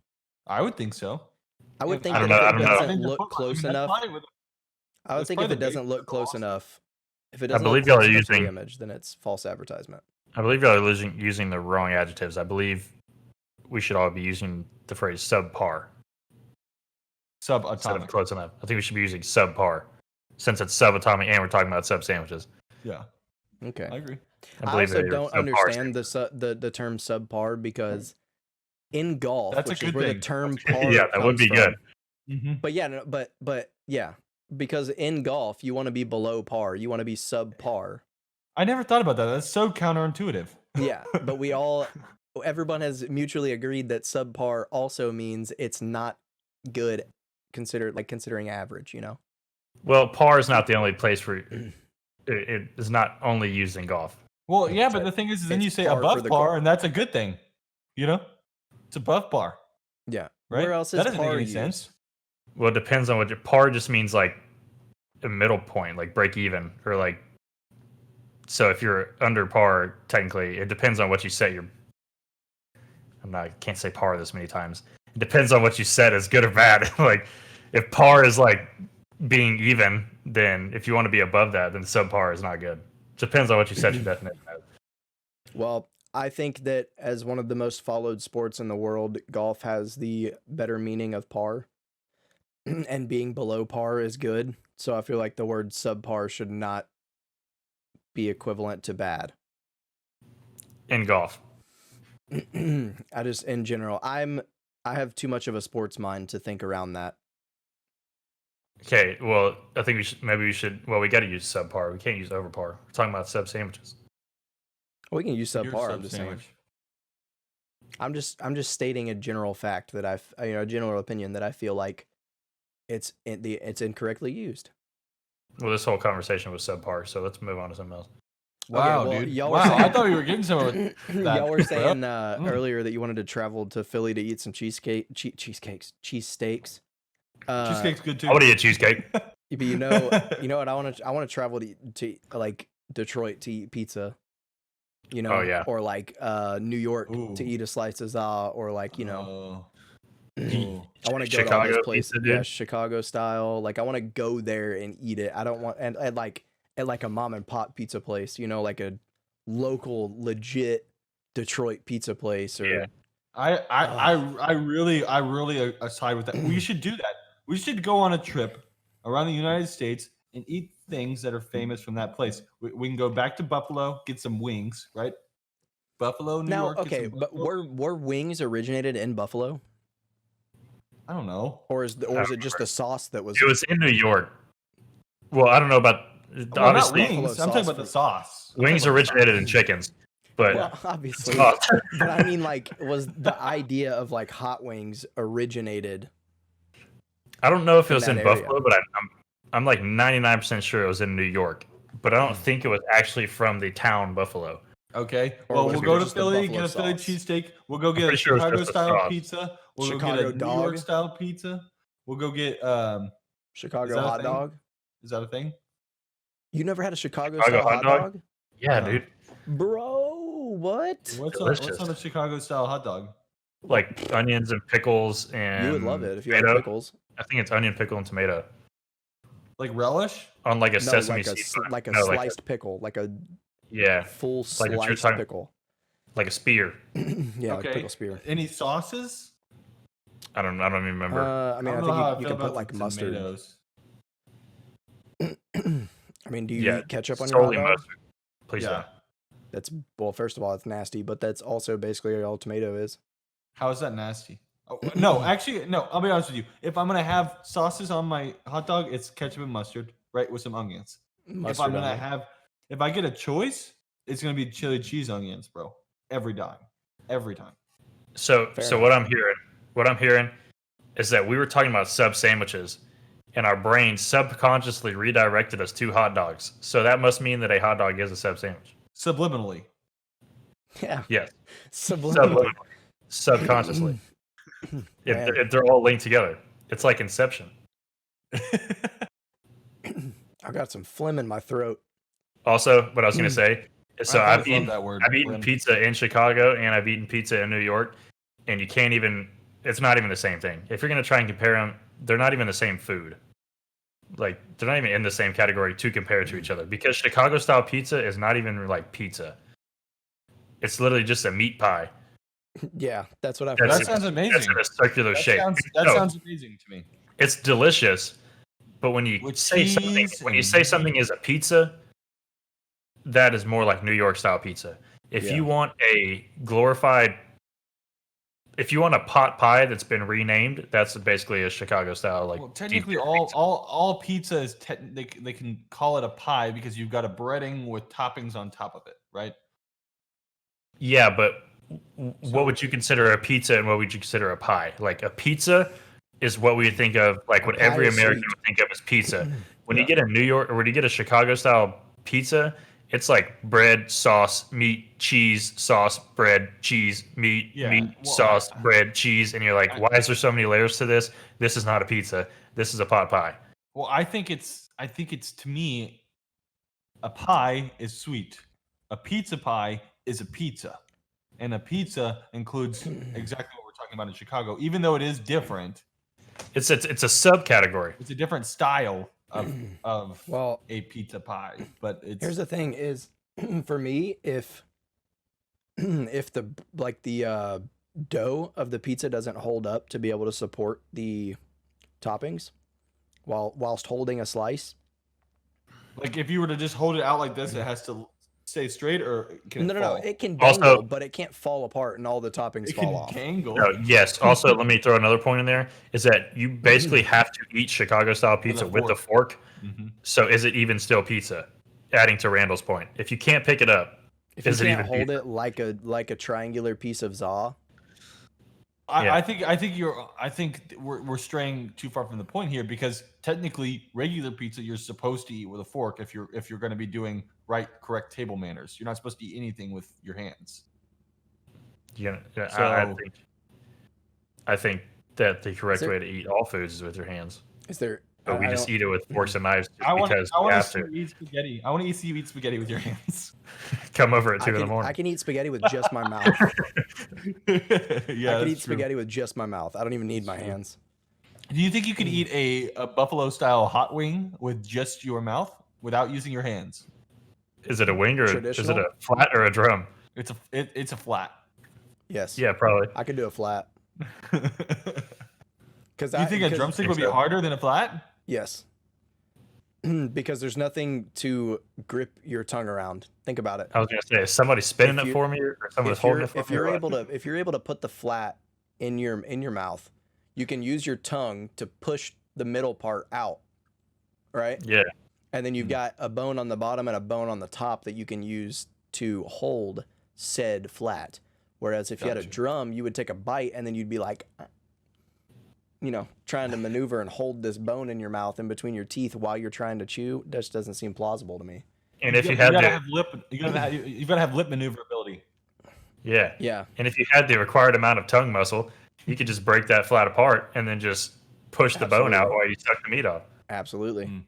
I would think so. I would think if it doesn't look close enough. I would think if it doesn't look cloose enough, if it doesn't look close enough to the image, then it's false advertisement. I believe y'all are using the wrong adjectives. I believe we should all be using the phrase subpar. Subatomic. Close enough. I think we should be using subpar since it's subatomic and we're talking about sub sandwiches. Yeah. Okay. I agree. I believe also they don't subpar understand the term subpar because in golf, That's a which is good where the thing. term par Yeah, that would comes be from. good. Mm-hmm. But yeah, no, but yeah, because in golf you want to be below par, you want to be subpar. I never thought about that. That's so counterintuitive. Yeah, but everyone has mutually agreed that subpar also means it's not good considering average, you know. Well, par is not the only place where it is not only used in golf. Well, yeah, but the thing is then It's you say par for above the par, and that's a good thing. You know, it's above par, Yeah. right? Where else that is doesn't make par any used? sense. Well, it depends on what par just means, like a middle point, like break even, or like. So if you're under par, technically, it depends on what you set your. I can't say par this many times. It depends on what you set as good or bad. Like, if par is like being even, then if you want to be above that, then subpar is not good. Depends on what you set your definition as. Well, I think that as one of the most followed sports in the world, golf has the better meaning of par, and being below par is good. So I feel like the word subpar should not be equivalent to bad. In golf. I just, in general, I have too much of a sports mind to think around that. Okay, well, I think we should. Well, we got to use subpar. We can't use overpar. We're talking about sub sandwiches. We can use Your subpar. I'm just saying. sandwich. I'm just stating a general fact that a general opinion that I feel like it's incorrectly used. Well, this whole conversation was subpar, so let's move on to something else. Wow, well, dude. y'all Wow, were saying, I thought we were getting somewhere with that. y'all were saying Bro. earlier that you wanted to travel to Philly to eat some cheesesteaks. Cheesecake's good too. I want to eat cheesecake. But you know what? I want to travel to like Detroit to eat pizza. You know, Oh, yeah. or like New York Ooh. to eat a slice of za, or like you know, Oh. I want to go to all Chicago those places. pizza, dude? Yeah, Chicago style. Like I want to go there and eat it. I don't want and at like a mom and pop pizza place. You know, like a local legit Detroit pizza place. Or Yeah. I really side with that. We should do that. We should go on a trip around the United States and eat things that are famous from that place. We can go back to Buffalo, get some wings, right? Buffalo, New now, York. get okay, some but Buffalo- were wings originated in Buffalo, I don't know. or is it just the sauce that was? It was in New York. Well, I don't know about. Well, not Obviously, wings. Buffalo I'm talking sauce about the for- sauce. I'm wings talking about the originated sauce. in chickens, but Well, obviously, sauce- but I mean, like, was the idea of like hot wings originated? I don't know if it was in in that area. Buffalo, but I'm like 99% sure it was in New York. But I don't think it was actually from the town Buffalo. Okay. Or Well, was we'll it go to just the Philly, buffalo get a Philly sauce? cheesesteak. We'll go get a pretty sure it's Chicago just the style sauce. pizza. We'll go Chicago get a New dog? York style pizza. We'll go get Chicago that a hot thing? dog. is that a thing? You never had a Chicago Chicago style hot hot dog? dog? Yeah, No. dude. Bro, what? What's Delicious. on a Chicago style hot dog? Like onions and pickles and You would love it if you tomato. like pickles. I think it's onion, pickle, and tomato Like relish? on like a No, sesame like a seed bun. like a No, sliced pickle, like a yeah, full Like a true sliced time- pickle. like a spear. Yeah, like pickle spear. Any sauces? I don't even remember. I mean, I don't know how think you feel can put about like the mustard. tomatoes. I mean, do you Yeah, eat ketchup on your hot solely dog? mustard. Please Yeah. don't. That's well, first of all, it's nasty, but that's also basically all tomato is. How is that nasty? Oh, no, actually, no. I'll be honest with you. If I'm gonna have sauces on my hot dog, it's ketchup and mustard, right, with some onions. Mustard if I'm gonna on it. if I get a choice, it's gonna be chili cheese onions, bro. Every time. So Fair so enough. what I'm hearing is that we were talking about sub sandwiches, and our brain subconsciously redirected us to hot dogs. So that must mean that a hot dog is a sub sandwich. Subliminally. Yeah, Yes, subliminally. subconsciously. Man. if they're all linked together, it's like Inception. I got some phlegm in my throat. Also, what I was going to say is, so I I've always love eaten that word. I've eaten phlegm. pizza in Chicago and I've eaten pizza in New York, and you can't even. It's not even the same thing. If you're going to try and compare them, they're not even the same food. Like they're not even in the same category to compare to each other, because Chicago style pizza is not even like pizza. It's literally just a meat pie. Yeah, that's what I've That's heard. That sounds That's amazing. in a circular shape. That No, sounds amazing to me. it's delicious, but when you With say something, cheese when you and say something is a pizza, that is more like New York style pizza. If you want a glorified, if you want a pot pie that's been renamed, that's basically a Chicago style. Like, well, technically, all pizza is they can call it a pie because you've got a breading with toppings on top of it, right? Yeah, but what would you consider a pizza and what would you consider a pie? Like a pizza is what we think of, like what every American would think of as pizza. When you get a New York or when you get a Chicago style pizza, it's like bread, sauce, meat, cheese, sauce, bread, cheese, meat, sauce, bread, cheese, and you're like, why is there so many layers to this? This is not a pizza. This is a pot pie. Well, I think it's to me, a pie is sweet. A pizza pie is a pizza. And a pizza includes exactly what we're talking about in Chicago, even though it is different. It's a subcategory. It's a different style of a pizza pie, but here's the thing: is for me, if the dough of the pizza doesn't hold up to be able to support the toppings, whilst holding a slice, like if you were to just hold it out like this, it has to stay straight, or can it fall? No, it can dangle, but it can't fall apart and all the toppings fall off. Dangle. No, yes. Also, let me throw another point in there: is that you basically have to eat Chicago style pizza with a fork. Mm-hmm. So, is it even still pizza? Adding to Randall's point, if you can't pick it up, is it even hold it like a triangular piece of za? I think we're straying too far from the point here, because technically regular pizza you're supposed to eat with a fork if you're going to be doing correct table manners. You're not supposed to eat anything with your hands. Yeah, so, I think that the correct way to eat all foods is with your hands. Is there? But we just eat it with forks and knives because I we want have to eat spaghetti. I want to see you eat spaghetti with your hands. Come over at 2 in the morning. I can eat spaghetti with just my mouth. Yeah, I can eat spaghetti with just my mouth. I don't even need my hands. Do you think you could eat a buffalo style hot wing with just your mouth without using your hands? Is it a wing or is it a flat or a drum? It's a flat. Yes. Yeah, probably. I could do a flat. Do you think a drumstick would be harder than a flat? Yes. Because there's nothing to grip your tongue around. Think about it. I was gonna say, is somebody spinning it for me, or someone's holding it for me? If you're able to put the flat in your mouth, you can use your tongue to push the middle part out, right? Yeah. And then you've got a bone on the bottom and a bone on the top that you can use to hold said flat. Whereas if you had a drum, you would take a bite and then you'd be like, trying to maneuver and hold this bone in your mouth in between your teeth while you're trying to chew. That just doesn't seem plausible to me. And if you gotta have lip maneuverability. Yeah. Yeah. And if you had the required amount of tongue muscle, you could just break that flat apart and then just push the bone out while you suck the meat off. Absolutely.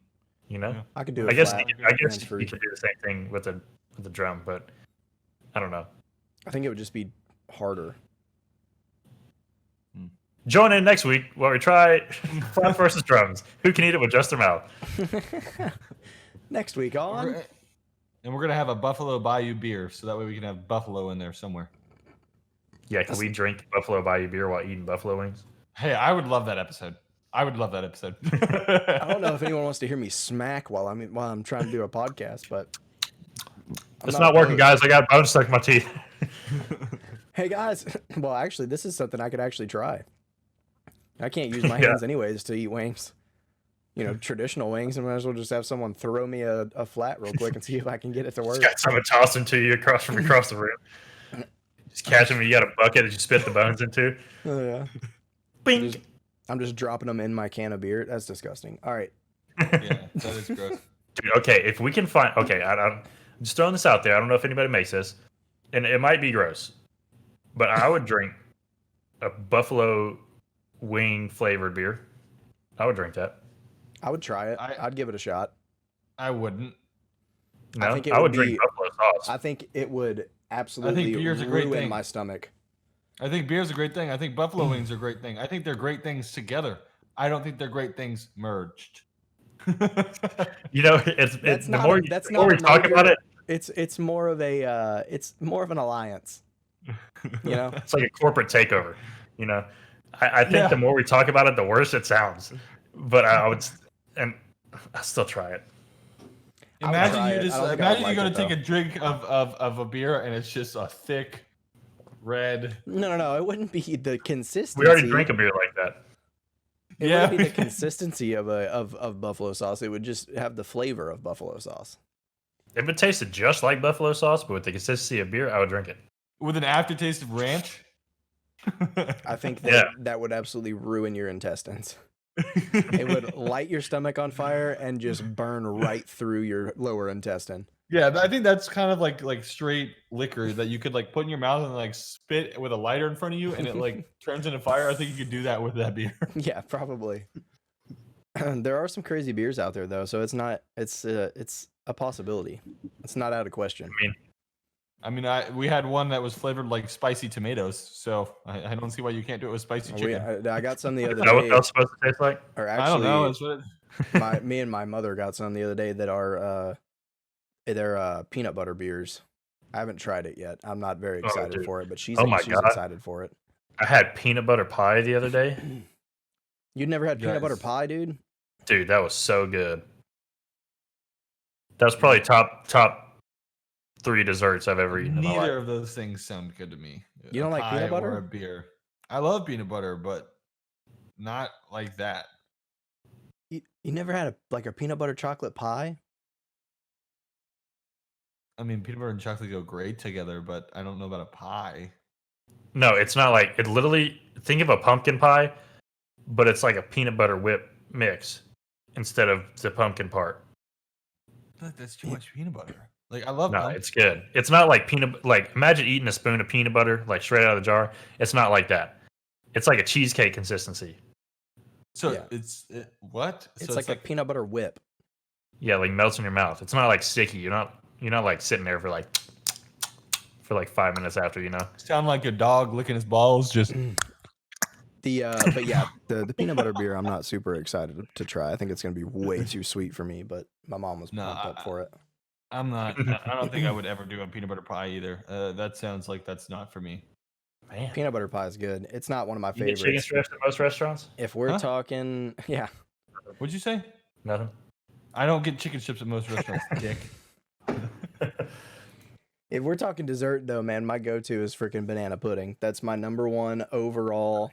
Yeah. I could do. I guess you could do the same thing with the drum, but I don't know. I think it would just be harder. Join in next week while we try flat versus drums. Who can eat it with just their mouth? Next week on. And we're going to have a Buffalo Bayou beer, so that way we can have buffalo in there somewhere. Yeah, can we drink Buffalo Bayou beer while eating buffalo wings? Hey, I would love that episode. I don't know if anyone wants to hear me smack while I'm trying to do a podcast, but it's not working, guys. I got bones stuck in my teeth. Hey guys, well, actually, this is something I could actually try. I can't use my hands anyways to eat wings. Traditional wings. I might as well just have someone throw me a flat real quick and see if I can get it to work. Just got someone toss them to you across the room. Just catch them. You got a bucket that you spit the bones into. Oh yeah. Bing. I'm just dropping them in my can of beer. That's disgusting. All right. Yeah, that is gross. Dude, okay, if we can find... Okay, I'm just throwing this out there. I don't know if anybody makes this. And it might be gross. But I would drink a buffalo wing flavored beer. I would drink that. I would try it. I'd give it a shot. I wouldn't. No, I would drink buffalo sauce. I think it would absolutely ruin my stomach. I think beer's a great thing. I think buffalo wings are a great thing. I think they're great things together. I don't think they're great things merged. It's the more we talk about it, it's more of an alliance. It's like a corporate takeover. I think the more we talk about it, the worse it sounds. But I still try it. I would Imagine try you it. just I don't think I would imagine you like go it, to take though. a drink of a beer and it's just a thick red. No. It wouldn't be the We consistency. already drink a beer like that. It Yeah. wouldn't be the consistency of buffalo sauce. It would just have the flavor of buffalo sauce. If it tasted just like buffalo sauce, but with the consistency of beer, I would drink it. With an aftertaste of ranch. I think Yeah. that would absolutely ruin your intestines. It would light your stomach on fire and just burn right through your lower intestine. Yeah, I think that's kind of like straight liquor that you could like put in your mouth and like spit with a lighter in front of you and it like turns into fire. I think you could do that with that beer. Yeah, probably. There are some crazy beers out there though, so it's a possibility. It's not out of question. I mean, we had one that was flavored like spicy tomatoes, so I don't see why you can't do it with spicy chicken. I got some the other Is that what day, that's supposed to taste like? or I don't know. actually, That's what me and my mother got some the other day that are they're peanut butter beers. I haven't tried it yet. I'm not very excited dude. for it, but she's Oh my she's God. excited for it. I had peanut butter pie the other day. You'd never had peanut butter Yes. pie, dude? Dude, that was so good. That was probably top 3 desserts I've ever eaten in my life. neither of those things sound good to me. You don't A like peanut pie or butter? a beer. I love peanut butter, but not like that. You never had a peanut butter chocolate pie? I mean, peanut butter and chocolate go great together, but I don't know about a pie. No, it's not like it. Literally, think of a pumpkin pie, but it's like a peanut butter whip mix instead of the pumpkin part. But that's too much peanut butter. Like I love No, pumpkin. it's good. It's not like peanut. Like imagine eating a spoon of peanut butter like straight out of the jar. It's not like that. It's like a cheesecake consistency. So Yeah. what? It's So like a peanut butter whip. Yeah, like melts in your mouth. It's not like sticky. You're not like sitting there for like 5 minutes after. sound like a dog licking his balls. Just But yeah, the peanut butter beer I'm not super excited to try. I think it's gonna be way too sweet for me, but my mom was No, pumped up for it. I'm not. I don't think I would ever do a peanut butter pie either. That sounds like that's not for me. Man, Peanut butter pie is good. It's not one of my you get chicken favorites. strips at most restaurants? If we're Huh? talking, yeah, What'd you say? Nothing. I don't get chicken strips at most restaurants, dick. if we're talking dessert though, man, my go-to is freaking banana pudding. That's my number one overall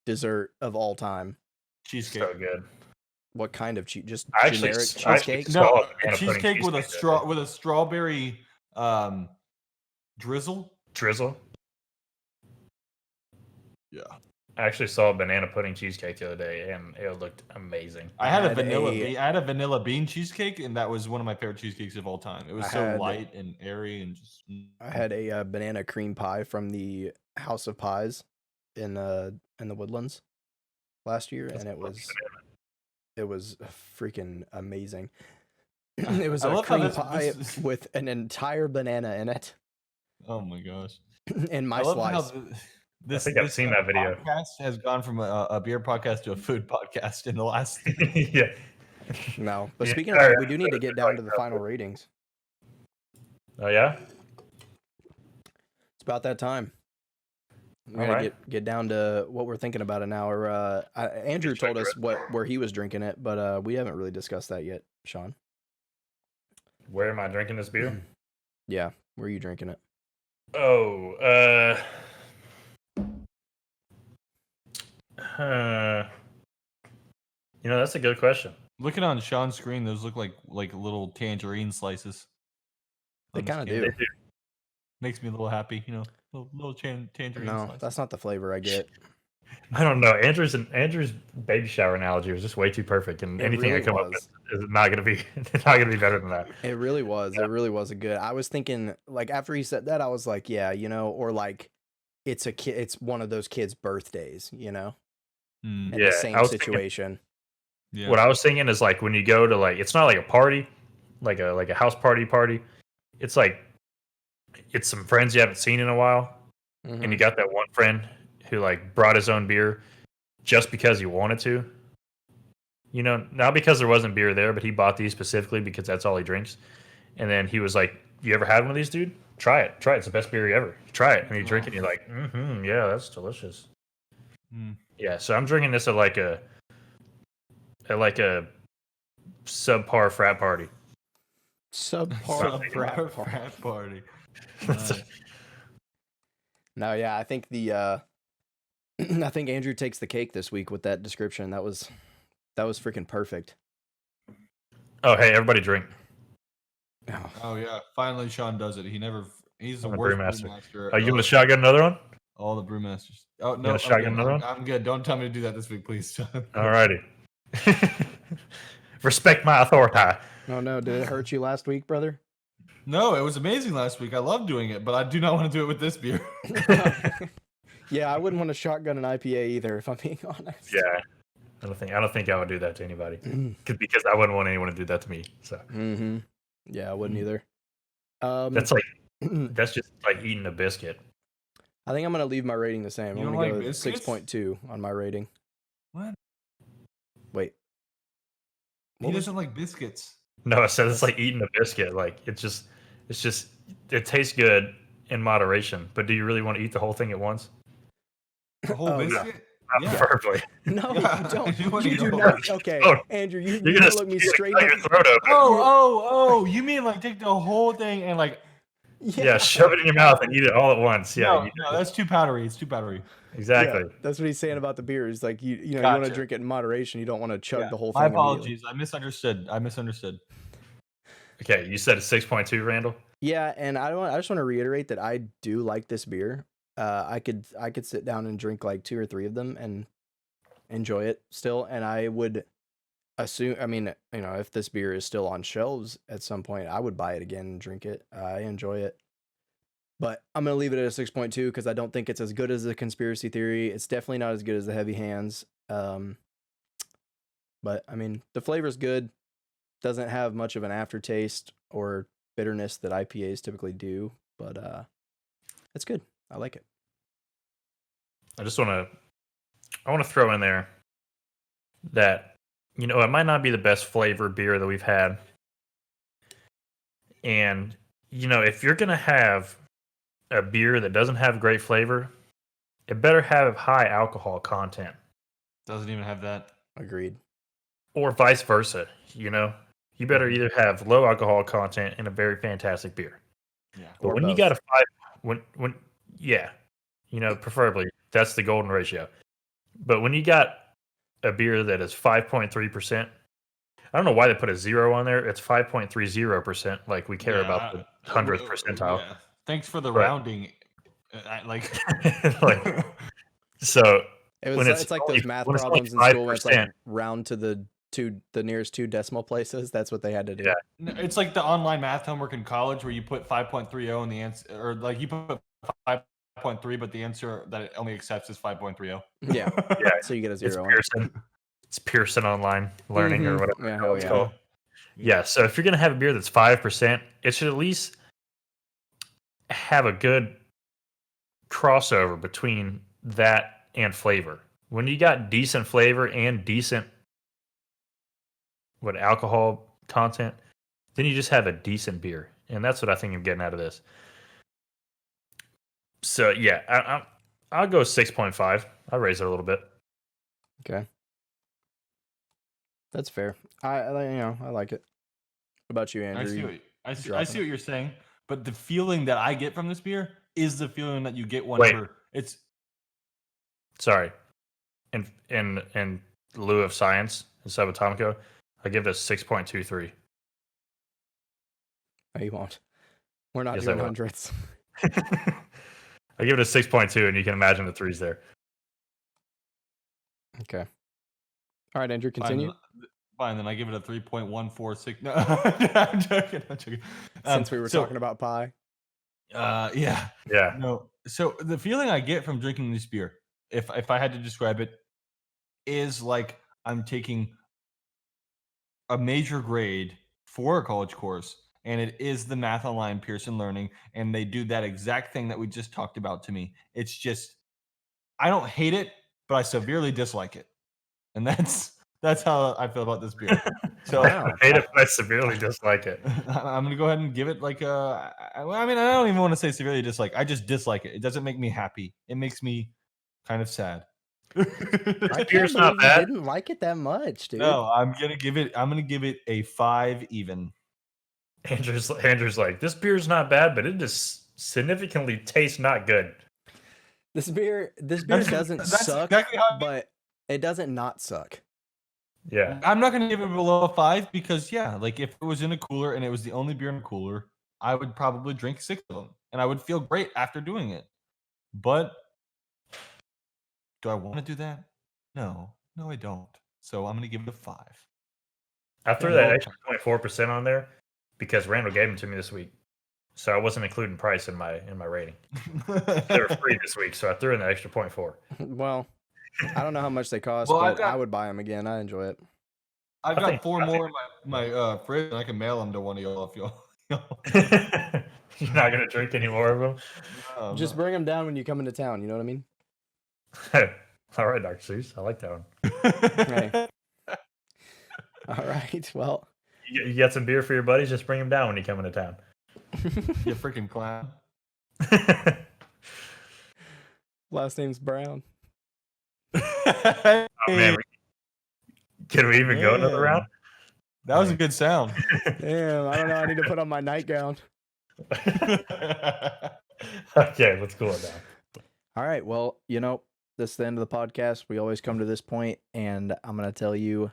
dessert of all time. Cheesecake. So good. What kind of just I actually generic s- I actually cheesecake? s- No, saw a a banana pudding cheesecake with a cheesecake straw with a strawberry drizzle. Drizzle. Yeah. I actually saw a banana pudding cheesecake the other day, and it looked amazing. I had a had vanilla. a- I had a vanilla bean cheesecake, and that was one of my favorite cheesecakes of all time. It was I so had- light and airy, and just. I had a banana cream pie from the House of Pies in the Woodlands last year, and it was freaking amazing. It was I a love how cream this- pie this- with an entire banana in it, Oh my gosh! in my I love slice. how this. think I've seen that video. Podcast has gone from a beer podcast to a food podcast in the last. Yeah. No, but Yeah, speaking of alright, that, we do need to that's get down like to the that. final ratings. Oh yeah. It's about that time. We're gonna Alright. get down to what we're thinking about it now. Or Andrew told us where he was drinking it, but we haven't really discussed that yet, Sean. Where am I drinking this beer? Yeah, where are you drinking it? Oh, that's a good question. Looking on Sean's screen, those look like little tangerine slices. They on the kind of skin. do. Makes me a little happy, little tangerine No, slices. that's not the flavor I get. I don't know. Andrew's baby shower analogy was just way too perfect, and It anything really I come up was. with is not gonna be better than that. It really was. It really was a good. I was thinking like after he said that, I was like, yeah, or like it's a kid. It's one of those kids' birthdays, in Mm, the Yeah, same I was thinking- situation. yeah. What I was thinking is like when you go to it's not like a party, like a house party. It's like it's some friends you haven't seen in a while, Mhm. and you got that one friend who like brought his own beer just because he wanted to. Not because there wasn't beer there, but he bought these specifically because that's all he drinks. And then he was like, "You ever had one of these, dude? Try it. It's the best beer ever. Try it." And you drink it, and you're like, yeah, that's delicious. Mm. Yeah, so I'm drinking this at like a subpar frat party. Subpar frat party. Frat party. That's a- Nice. No, yeah, I think the I think Andrew takes the cake this week with that description. That was freaking perfect. Oh, hey, everybody drink. Oh, Oh yeah, finally Sean does it. He's the I'm a worst brewmaster. brewmaster. Oh, you want to shotgun another one? All the brewmasters. Oh You no, wanna shotgun another one? I'm good. Don't tell me to do that this week, please. Alrighty. Respect my authority. oh no, did it hurt you last week, brother? No, it was amazing last week. I love doing it, but I do not want to do it with this beer. Yeah, I wouldn't want to shotgun an IPA either, if I'm being honest. Yeah. I don't think I would do that to anybody. Because I wouldn't want anyone to do that to me. So Mm-hmm. Yeah, I wouldn't either. that's just like eating a biscuit. I think I'm gonna leave my rating the same. You I'm don't gonna like go biscuits? 6.2 on my rating. What? Wait. He What was- doesn't like biscuits. No, I said it's like eating a biscuit. Like it tastes good in moderation. But do you really want to eat the whole thing at once? The whole Oh, yeah. biscuit? Not preferably. No, Yeah, you don't. you wanna You do go- not. Okay, Oh, Andrew, you You're gonna look me you're straight gonna in cut the your throat open. Oh, you mean like take the whole thing and like Yeah, shove it in your mouth and eat it all at once. Yeah, no, that's too powdery. It's too powdery. exactly. Yeah, that's what he's saying about the beer. Is like you want to Gotcha. drink it in moderation. You don't want to chug the whole thing. My immediately. apologies. I misunderstood. Okay, you said it's 6.2, Randall. Yeah, and I just want to reiterate that I do like this beer. I could sit down and drink like 2 or 3 of them and enjoy it still. And I would assume, I mean, if this beer is still on shelves at some point, I would buy it again and drink it. I enjoy it. But I'm going to leave it at a 6.2 because I don't think it's as good as the conspiracy theory. It's definitely not as good as the heavy hands. But I mean, the flavor's good. Doesn't have much of an aftertaste or bitterness that IPAs typically do, but it's good. I like it. I want to throw in there that it might not be the best flavor beer that we've had. And if you're going to have a beer that doesn't have great flavor, it better have high alcohol content. Doesn't even have that. Agreed. Or vice versa, You better either have low alcohol content and a very fantastic beer. Yeah. But Or when you both. got preferably that's the golden ratio. But when you got a beer that is 5.3%, I don't know why they put a 0 on there. It's 5.30%. Like we care about the 100th percentile. Yeah. Thanks for the But- rounding. like, so It's like those math problems in school where it's like 5%. round to the nearest 2 decimal places. That's what they had to do. Yeah. It's like the online math homework in college where you put 5.30 in the answer, or like you put 5.3, but the answer that it only accepts is 5.30. Yeah. Yeah. So you get a It's 0 on it. Pearson. It's Pearson online learning or Mhm. whatever Yeah, hell it's yeah. called. Yeah. So if you're gonna have a beer that's 5%, it should at least have a good crossover between that and flavor. When you got decent flavor and decent alcohol content, then you just have a decent beer, and that's what I think I'm getting out of this. So yeah, I'll go 6.5. I'll raise it a little bit. Okay. That's fair. I like it. What about you, Andrew? I see dropping what it. you're saying, but the feeling that I get from this beer is the feeling that you get Wait. whenever it's Sorry, in lieu of science in Subatomico, I give it a 6.23. No, you won't. We're not Yes, I doing will. hundredths. I give it a 6.2, and you can imagine the 3s there. Okay. All right, Andrew, continue. Fine, then I give it a 3.146. No, I'm joking. Since we were talking about pie. Yeah. Yeah. No. So the feeling I get from drinking this beer, if I had to describe it, is like I'm taking a major grade for a college course, and it is the Math Online Pearson Learning, and they do that exact thing that we just talked about to me. It's just I don't hate it, but I severely dislike it, and that's how I feel about this beer. So I hate it, but I severely dislike it. I'm gonna go ahead and give it like I mean, I don't even want to say severely dislike. I just dislike it. It doesn't make me happy. It makes me kind of sad. I beer's can't not believe you bad. didn't like it that much, dude. No, I'm gonna give it a 5 even. Andrew's like, this beer's not bad, but it just significantly tastes not good. This beer doesn't that's suck, exactly how but it doesn't not suck. Yeah. I'm not gonna give it below a 5 because like if it was in a cooler and it was the only beer in a cooler, I would probably drink 6 of them and I would feel great after doing it. But do I want to do that? No, I don't. So I'm gonna give it a 5. I threw Yeah. that extra 0.4% on there because Randall gave them to me this week. So I wasn't including price in my rating. They were free this week, so I threw in the extra 0.4. Well, I don't know how much they cost, Well, but I would buy them again. I enjoy it. I've I got think- 4 I more in my fridge, and I can mail them to one of y'all if y'all. You're not gonna drink any more of them. Just bring them down when you come into town. You know what I mean? All right, Dr. Seuss. I like that one. Hey. All right. Well, You got some beer for your buddies? Just bring them down when you come into town. You freaking clown. last name's Brown. Oh, man, can we even go another round? That was a good sound. Damn, I don't know. I need to put on my nightgown. Okay, let's cool it down. All right. Well, this is the end of the podcast. We always come to this point, and I'm going to tell you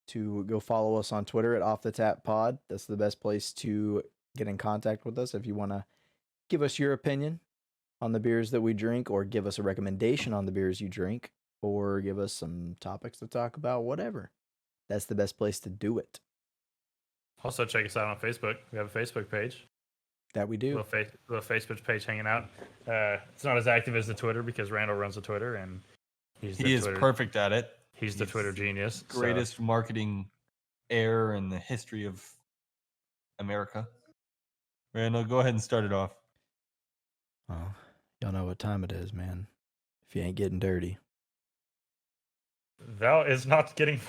to go follow us on Twitter at Off the Tap Pod. That's the best place to get in contact with us if you want to give us your opinion on the beers that we drink, or give us a recommendation on the beers you drink, or give us some topics to talk about, whatever. That's the best place to do it. Also, check us out on Facebook. We have a Facebook page. That we do. Little Facebook page hanging out. It's not as active as the Twitter because Randall runs the Twitter, and he is perfect at it. He's the Twitter genius. Greatest marketing heir in the history of America. Randall, go ahead and start it off. Oh, y'all know what time it is, man. If you ain't getting dirty. That is not getting